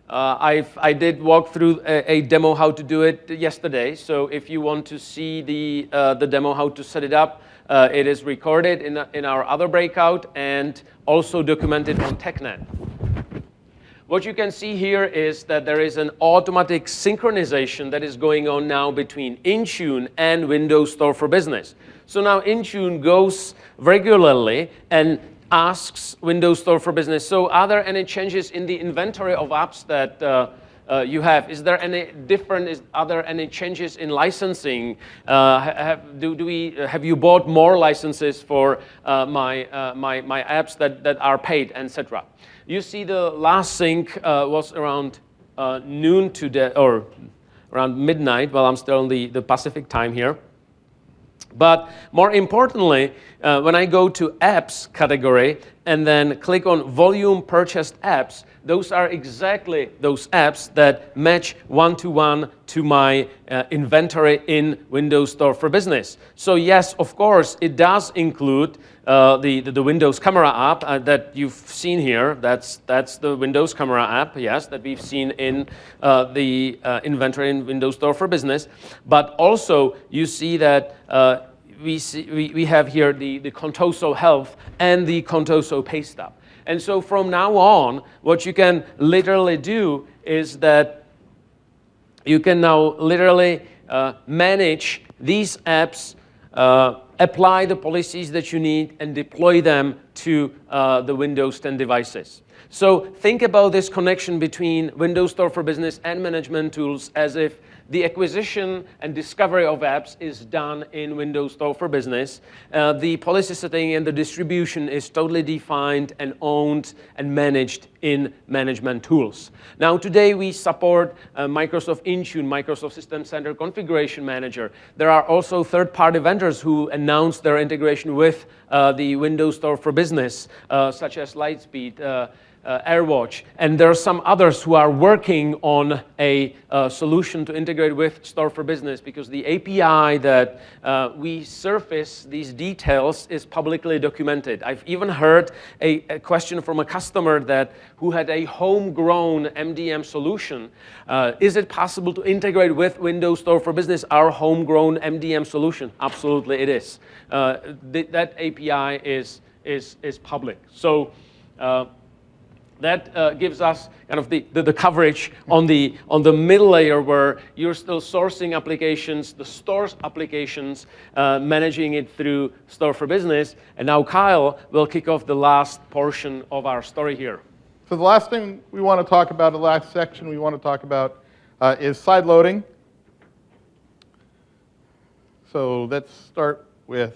I did walk through a demo how to do it yesterday, so if you want to see the demo how to set it up, it is recorded in our other breakout and also documented on TechNet. What you can see here is that there is an automatic synchronization that is going on now between Intune and Windows Store for Business. So now Intune goes regularly and asks Windows Store for Business, so are there any changes in the inventory of apps that you have? Is there any are there any changes in licensing? Have you bought more licenses for my apps that are paid, etc.? You see the last sync was around noon today, or around midnight, while I'm still in the Pacific time here. But more importantly, when I go to Apps category and then click on Volume Purchased Apps, those are exactly those apps that match one-to-one to my inventory in Windows Store for Business. So yes, of course, it does include the Windows Camera app that you've seen here. That's the Windows Camera app, yes, that we've seen in the inventory in Windows Store for Business. But also, you see that we have here the Contoso Health and the Contoso Pay Stub. And so from now on, what you can literally do is that you can now literally manage these apps apply the policies that you need, and deploy them to the Windows 10 devices. So think about this connection between Windows Store for Business and management tools as if the acquisition and discovery of apps is done in Windows Store for Business. The policy setting and the distribution is totally defined and owned and managed in management tools. Now, today we support Microsoft Intune, Microsoft System Center Configuration Manager. There are also third-party vendors who announced their integration with the Windows Store for Business, such as Lightspeed, AirWatch, and there are some others who are working on a solution to integrate with Store for Business, because the API that we surface these details is publicly documented. I've even heard a question from a customer who had a homegrown MDM solution. Is it possible to integrate with Windows Store for Business, our homegrown MDM solution? Absolutely it is. That API is public. So that gives us kind of the coverage on the middle layer, where you're still sourcing applications, the store's applications, managing it through Store for Business. And now Kyle will kick off the last portion of our story here. So the last thing we want to talk about, the last section we want to talk about is side loading. So let's start with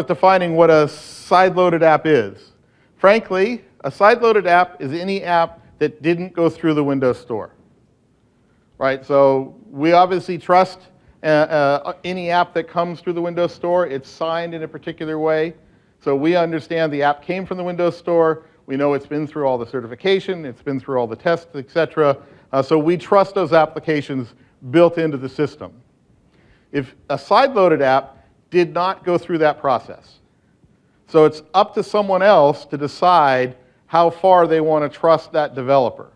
defining what a side-loaded app is. Frankly, a side-loaded app is any app that didn't go through the Windows Store, right? So we obviously trust any app that comes through the Windows Store. It's signed in a particular way. So we understand the app came from the Windows Store. We know it's been through all the certification. It's been through all the tests, et cetera. So we trust those applications built into the system. If a side-loaded app did not go through that process, so it's up to someone else to decide how far they want to trust that developer.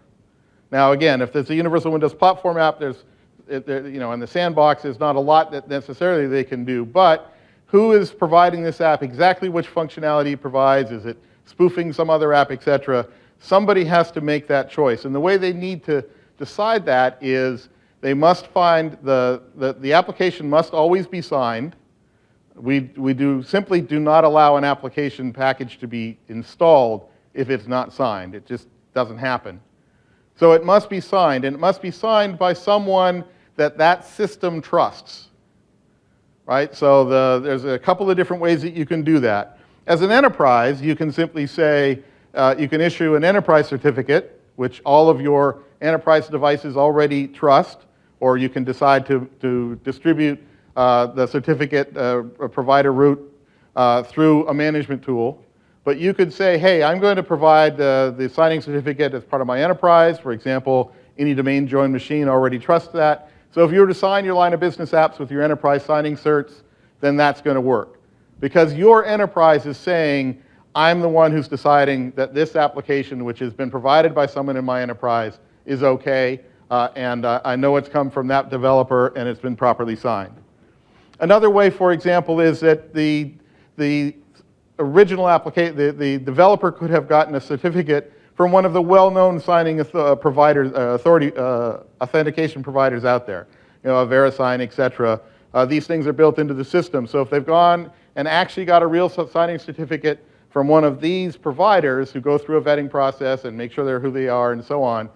Now, again, if there's a Universal Windows Platform app, in the sandbox, there's not a lot that necessarily they can do. But who is providing this app? Exactly which functionality it provides? Is it spoofing some other app, et cetera? Somebody has to make that choice. And the way they need to decide that is they must find the application must always be signed. We simply do not allow an application package to be installed if it's not signed. It just doesn't happen. So it must be signed, and it must be signed by someone that system trusts, right? So there's a couple of different ways that you can do that. As an enterprise, you can simply say, you can issue an enterprise certificate, which all of your enterprise devices already trust, or you can decide to distribute the certificate provider route through a management tool. But you could say, hey, I'm going to provide the signing certificate as part of my enterprise. For example, any domain joined machine already trusts that. So if you were to sign your line of business apps with your enterprise signing certs, then that's going to work. Because your enterprise is saying, I'm the one who's deciding that this application, which has been provided by someone in my enterprise, is okay, and I know it's come from that developer and it's been properly signed. Another way, for example, is that the original application, the developer could have gotten a certificate from one of the well-known signing providers, authentication providers out there, VeriSign, et cetera. These things are built into the system. So if they've gone and actually got a real signing certificate from one of these providers who go through a vetting process and make sure they're who they are and so on,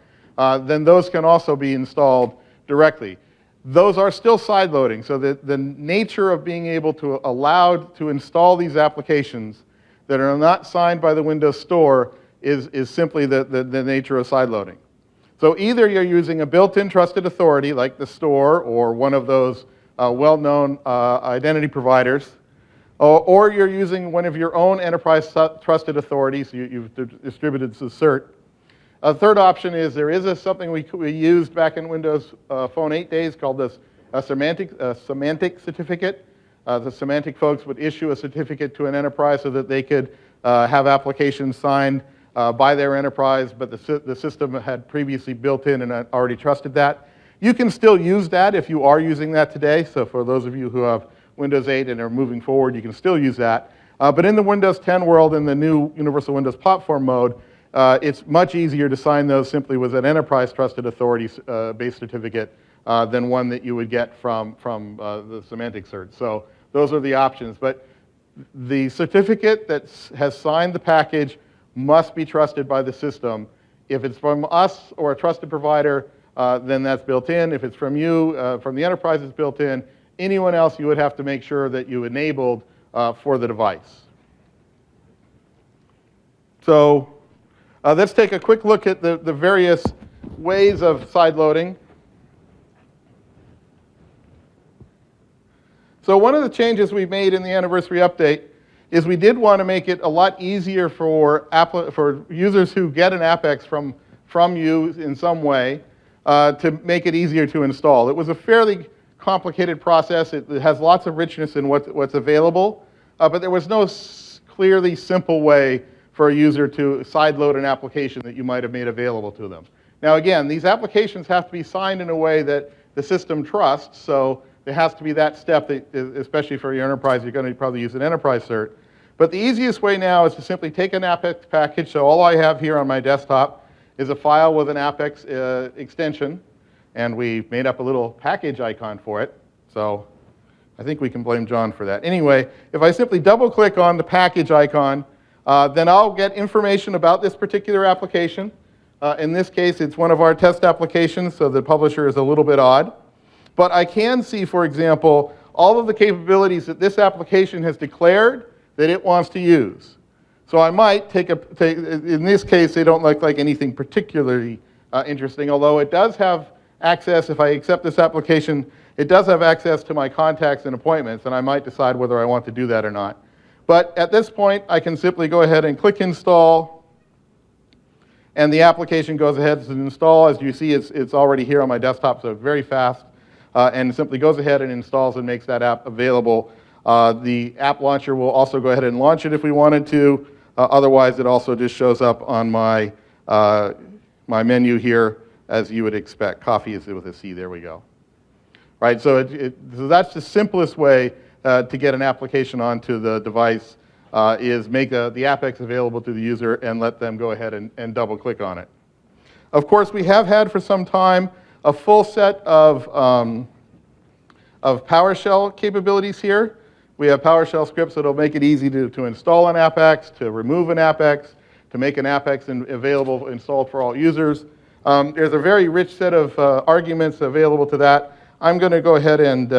then those can also be installed directly. Those are still side loading, so the nature of being able to allow to install these applications that are not signed by the Windows Store is simply the nature of side loading. So either you're using a built-in trusted authority like the store or one of those well-known identity providers, or you're using one of your own enterprise trusted authorities. You've distributed the cert. A third option is there is something we used back in Windows Phone 8 days called this semantic certificate. The semantic folks would issue a certificate to an enterprise so that they could have applications signed by their enterprise, but the system had previously built in and already trusted that. You can still use that if you are using that today. So for those of you who have Windows 8 and are moving forward, you can still use that. But in the Windows 10 world, in the new Universal Windows Platform mode, it's much easier to sign those simply with an enterprise trusted authority based certificate than one that you would get from the semantic search. So those are the options. But the certificate that has signed the package must be trusted by the system. If it's from us or a trusted provider, then that's built in. If it's from you, from the enterprise, it's built in. Anyone else, you would have to make sure that you enabled for the device. So let's take a quick look at the various ways of sideloading. So one of the changes we made in the anniversary update is we did want to make it a lot easier for users who get an Apex from you in some way to make it easier to install. It was a fairly complicated process. It has lots of richness in what's available, but there was no clearly simple way for a user to sideload an application that you might have made available to them. Now again, these applications have to be signed in a way that the system trusts, so there has to be that step, that, especially for your enterprise, you're going to probably use an enterprise cert. But the easiest way now is to simply take an Apex package. So all I have here on my desktop is a file with an Apex extension, and we made up a little package icon for it. So I think we can blame John for that. Anyway, if I simply double-click on the package icon, then I'll get information about this particular application. In this case, it's one of our test applications, so the publisher is a little bit odd. But I can see, for example, all of the capabilities that this application has declared that it wants to use. So I might in this case, they don't look like anything particularly interesting, although it does have access, if I accept this application, it does have access to my contacts and appointments, and I might decide whether I want to do that or not. But at this point, I can simply go ahead and click install, and the application goes ahead to install. As you see, it's already here on my desktop, so it's very fast. And simply goes ahead and installs and makes that app available. The app launcher will also go ahead and launch it if we wanted to. Otherwise, it also just shows up on my menu here, as you would expect. Coffee is with a C. There we go. Right. So that's the simplest way to get an application onto the device, is make the Apex available to the user and let them go ahead and double-click on it. Of course, we have had for some time a full set of PowerShell capabilities here. We have PowerShell scripts that will make it easy to install an Apex, to remove an Apex, to make an Apex available, installed for all users. There's a very rich set of arguments available to that. I'm going to go ahead and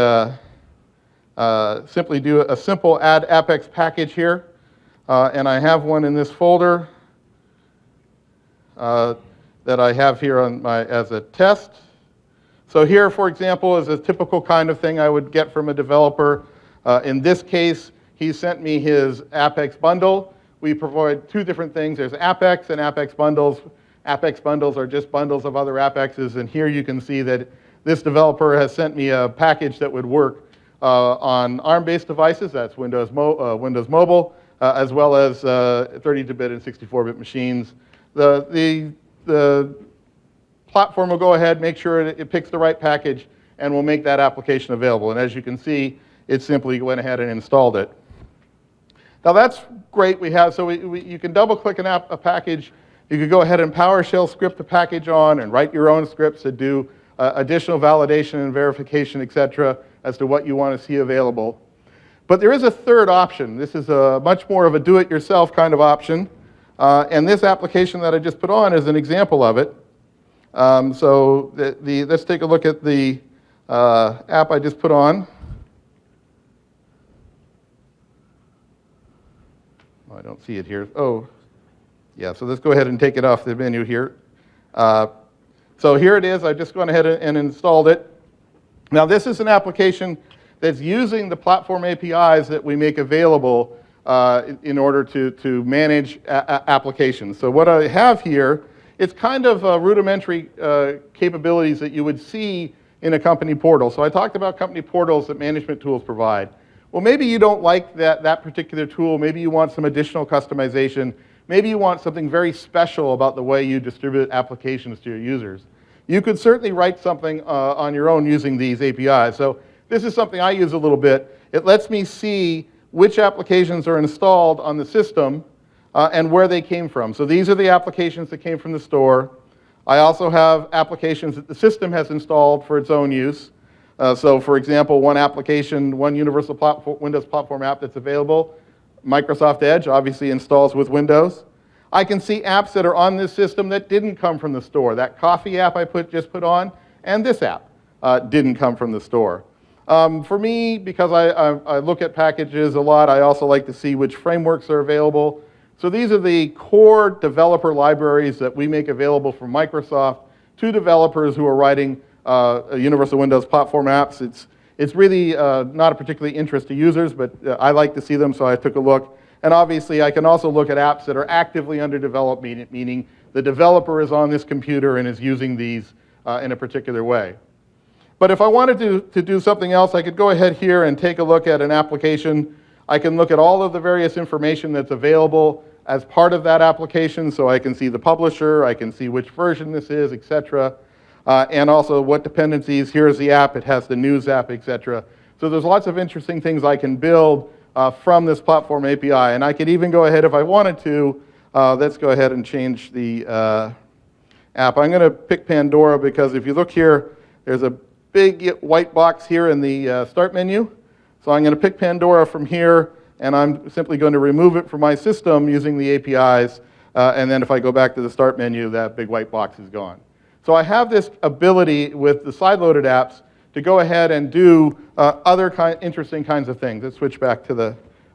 simply do a simple add Apex package here. And I have one in this folder that I have here on as a test. So here, for example, is a typical kind of thing I would get from a developer. In this case, he sent me his Apex bundle. We provide two different things. There's Apex and Apex bundles. Apex bundles are just bundles of other Apexes. And here you can see that this developer has sent me a package that would work on ARM-based devices. That's Windows Mobile, as well as 32-bit and 64-bit machines. The platform will go ahead, make sure it picks the right package, and will make that application available. And as you can see, it simply went ahead and installed it. Now that's great. You can double-click a package. You could go ahead and PowerShell script the package on and write your own scripts to do additional validation and verification, etc., as to what you want to see available. But there is a third option. This is a much more of a do-it-yourself kind of option. And this application that I just put on is an example of it. So let's take a look at the app I just put on. Oh, I don't see it here. Oh, yeah, so let's go ahead and take it off the menu here. So here it is. I've just gone ahead and installed it. Now this is an application that's using the platform APIs that we make available in order to manage applications. So what I have here, it's kind of rudimentary capabilities that you would see in a company portal. So I talked about company portals that management tools provide. Well, maybe you don't like that particular tool. Maybe you want some additional customization. Maybe you want something very special about the way you distribute applications to your users. You could certainly write something on your own using these APIs. So this is something I use a little bit. It lets me see which applications are installed on the system and where they came from. So these are the applications that came from the store. I also have applications that the system has installed for its own use. So for example, one application, one universal Windows platform app that's available, Microsoft Edge obviously installs with Windows. I can see apps that are on this system that didn't come from the store. That coffee app I just put on, and this app didn't come from the store. For me, because I look at packages a lot, I also like to see which frameworks are available. So these are the core developer libraries that we make available from Microsoft to developers who are writing universal Windows platform apps. It's really not a particularly interest to users, but I like to see them, so I took a look. And obviously, I can also look at apps that are actively under development, meaning the developer is on this computer and is using these in a particular way. But if I wanted to do something else, I could go ahead here and take a look at an application. I can look at all of the various information that's available as part of that application, so I can see the publisher, I can see which version this is, etc. And also what dependencies. Here's the app, it has the news app, etc. So there's lots of interesting things I can build from this platform API. And I could even go ahead if I wanted to. Let's go ahead and change the app. I'm going to pick Pandora because if you look here, there's a big white box here in the start menu. So I'm going to pick Pandora from here, and I'm simply going to remove it from my system using the APIs. And then if I go back to the start menu, that big white box is gone. So I have this ability with the side-loaded apps to go ahead and do other interesting kinds of things. Let's switch back to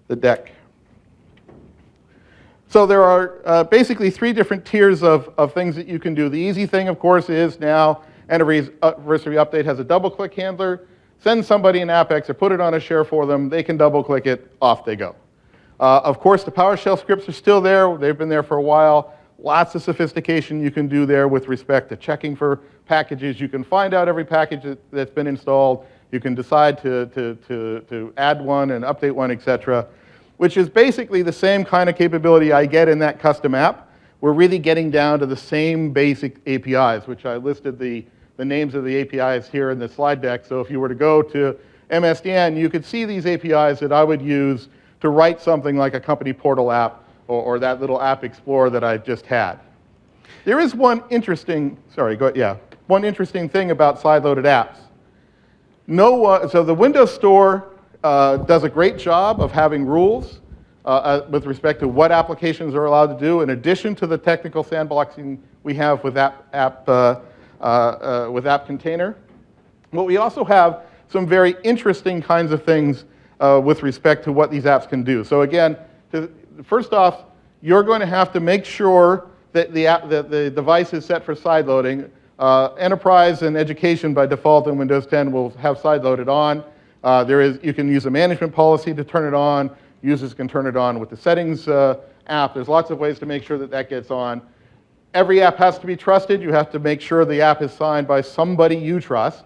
the deck. So there are basically three different tiers of things that you can do. The easy thing, of course, is now Anniversary Update has a double-click handler. Send somebody an AppX or put it on a share for them. They can double-click it. Off they go. Of course, the PowerShell scripts are still there. They've been there for a while. Lots of sophistication you can do there with respect to checking for packages. You can find out every package that's been installed. You can decide to add one and update one, etc., which is basically the same kind of capability I get in that custom app. We're really getting down to the same basic APIs, which I listed the names of the APIs here in the slide deck. So if you were to go to MSDN, you could see these APIs that I would use to write something like a company portal app or that little app explorer that I just had. There is one interesting, one interesting thing about side-loaded apps. So the Windows Store does a great job of having rules with respect to what applications are allowed to do, in addition to the technical sandboxing we have with App Container. But we also have some very interesting kinds of things with respect to what these apps can do. So again, first off, you're going to have to make sure that the device is set for side loading. Enterprise and Education by default in Windows 10 will have side loaded on. You can use a management policy to turn it on. Users can turn it on with the settings app. There's lots of ways to make sure that that gets on. Every app has to be trusted. You have to make sure the app is signed by somebody you trust,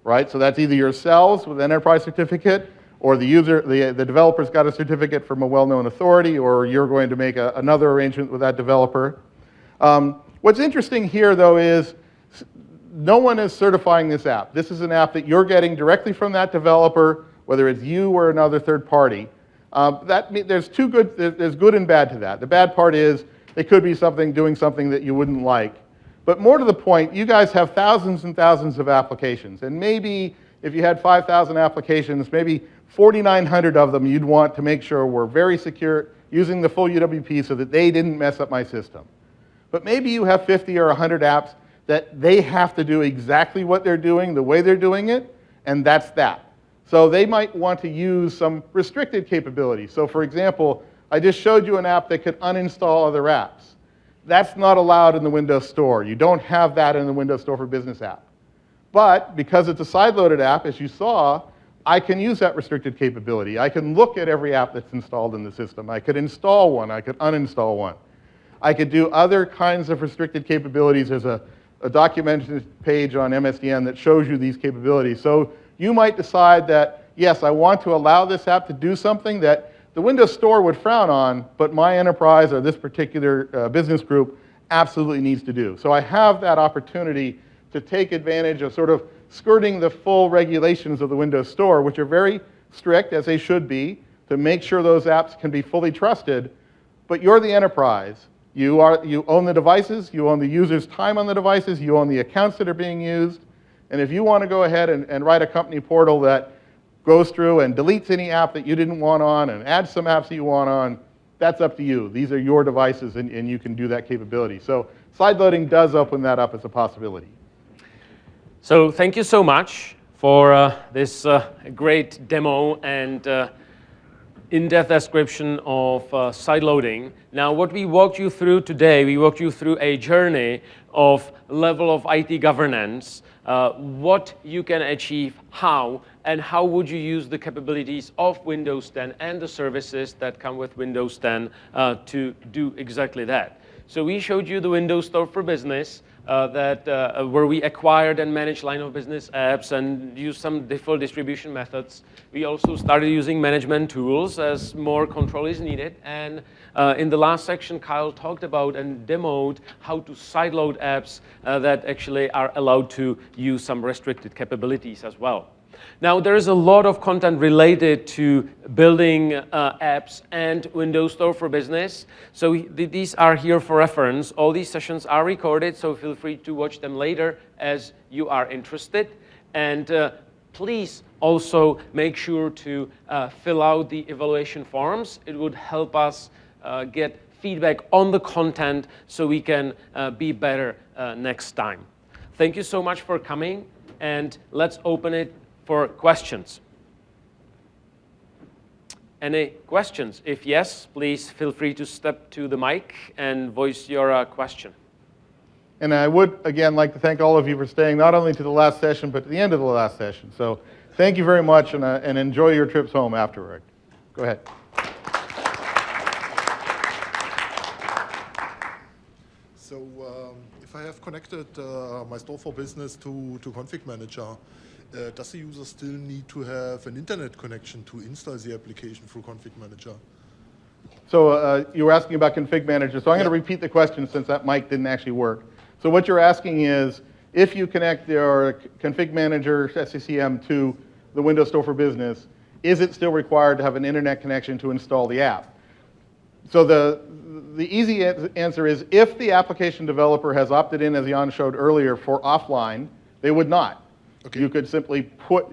right? So that's either yourselves with an enterprise certificate, or the developer's got a certificate from a well-known authority, or you're going to make another arrangement with that developer. What's interesting here, though, is no one is certifying this app. This is an app that you're getting directly from that developer, whether it's you or another third party. There's good and bad to that. The bad part is it could be doing something that you wouldn't like. But more to the point, you guys have thousands and thousands of applications, and maybe if you had 5,000 applications, maybe 4,900 of them you'd want to make sure were very secure, using the full UWP so that they didn't mess up my system. But maybe you have 50 or 100 apps that they have to do exactly what they're doing, the way they're doing it, and that's that. So they might want to use some restricted capabilities. So for example, I just showed you an app that could uninstall other apps. That's not allowed in the Windows Store. You don't have that in the Windows Store for Business app. But because it's a side-loaded app, as you saw, I can use that restricted capability. I can look at every app that's installed in the system. I could install one. I could uninstall one. I could do other kinds of restricted capabilities. There's a documented page on MSDN that shows you these capabilities. So you might decide that, yes, I want to allow this app to do something that the Windows Store would frown on, but my enterprise or this particular business group absolutely needs to do. So I have that opportunity to take advantage of sort of skirting the full regulations of the Windows Store, which are very strict, as they should be, to make sure those apps can be fully trusted. But you're the enterprise. You own the devices, you own the user's time on the devices, you own the accounts that are being used. And if you want to go ahead and write a company portal that goes through and deletes any app that you didn't want on and adds some apps that you want on, that's up to you. These are your devices, and you can do that capability. So sideloading does open that up as a possibility. So thank you so much for this great demo and in-depth description of sideloading. Now, what we walked you through today, we walked you through a journey of level of IT governance, what you can achieve, how, and how would you use the capabilities of Windows 10 and the services that come with Windows 10 to do exactly that. So we showed you the Windows Store for Business, where we acquired and managed line of business apps and used some default distribution methods. We also started using management tools as more control is needed. And in the last section, Kyle talked about and demoed how to sideload apps that actually are allowed to use some restricted capabilities as well. Now, there is a lot of content related to building apps and Windows Store for Business. So these are here for reference. All these sessions are recorded, so feel free to watch them later as you are interested. And please also make sure to fill out the evaluation forms. It would help us get feedback on the content so we can be better next time. Thank you so much for coming, and let's open it for questions. Any questions? If yes, please feel free to step to the mic and voice your question. And I would, again, like to thank all of you for staying not only to the last session, but to the end of the last session. So thank you very much, and enjoy your trips home afterward. Go ahead. So if I have connected my Store for Business to Config Manager, does the user still need to have an internet connection to install the application through Config Manager? So you were asking about Config Manager. So I'm going to repeat the question since that mic didn't actually work. So what you're asking is, if you connect your Config Manager SCCM to the Windows Store for Business, is it still required to have an internet connection to install the app? So the easy answer is, if the application developer has opted in, as Jan showed earlier, for offline, they would not. Okay. You could simply put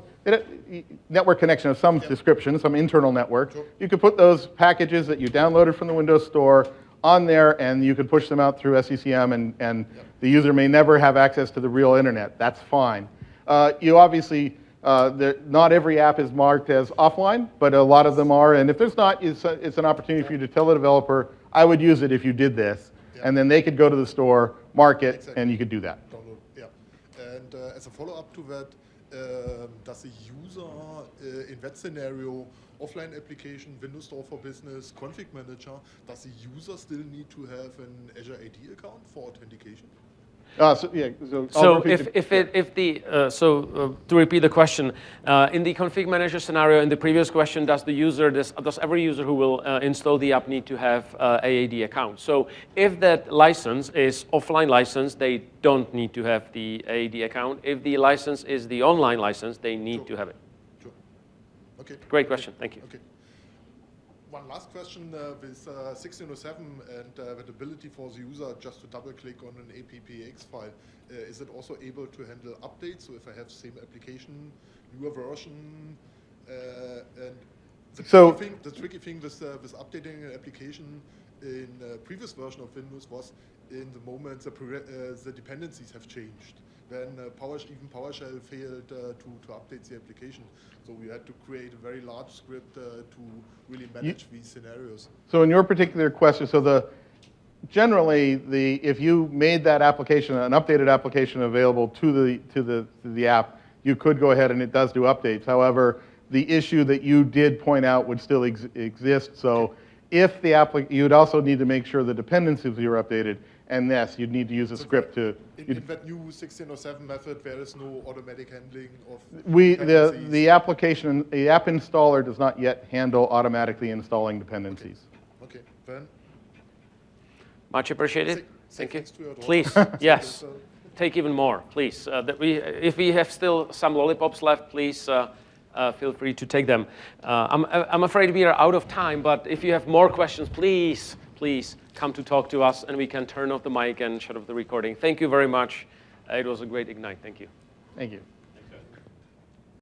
network connection of some description, some internal network. Sure. You could put those packages that you downloaded from the Windows Store on there, and you could push them out through SCCM, and the user may never have access to the real internet. That's fine. You obviously, not every app is marked as offline, but a lot of them are. And if there's not, it's an opportunity for you to tell the developer, I would use it if you did this. And then they could go to the store, mark it, and you could do that. And as a follow-up to that, does the user in that scenario, offline application, Windows Store for Business, Config Manager, does the user still need to have an Azure AD account for authentication? So to repeat the question, in the Config Manager scenario, in the previous question, does every user who will install the app need to have AAD account? So if that license is offline license, they don't need to have the AAD account. If the license is the online license, they need to have it. Sure. Okay. Great question. Thank you. Okay. One last question with 1607 and the ability for the user just to double-click on an APPX file. Is it also able to handle updates? So if I have the same application, newer version, and the tricky thing with updating an application in a previous version of Windows was in the moment the dependencies have changed. When even PowerShell failed to update the application. So we had to create a very large script to really manage these scenarios. So in your particular question, generally, if you made that application, an updated application available to the app, you could go ahead and it does do updates. However, the issue that you did point out would still exist. So if you'd also need to make sure the dependencies were updated. And yes, you'd need to use a script to. In that new 1607 method, there is no automatic handling of. The application, the app installer does not yet handle automatically installing dependencies. Okay, Ben. Much appreciated. Thank you. Please, yes, take even more, please. If we have still some lollipops left, please feel free to take them. I'm afraid we are out of time, but if you have more questions, please please come to talk to us, and we can turn off the mic and shut off the recording. Thank you very much. It was a great Ignite. Thank you. Thank you.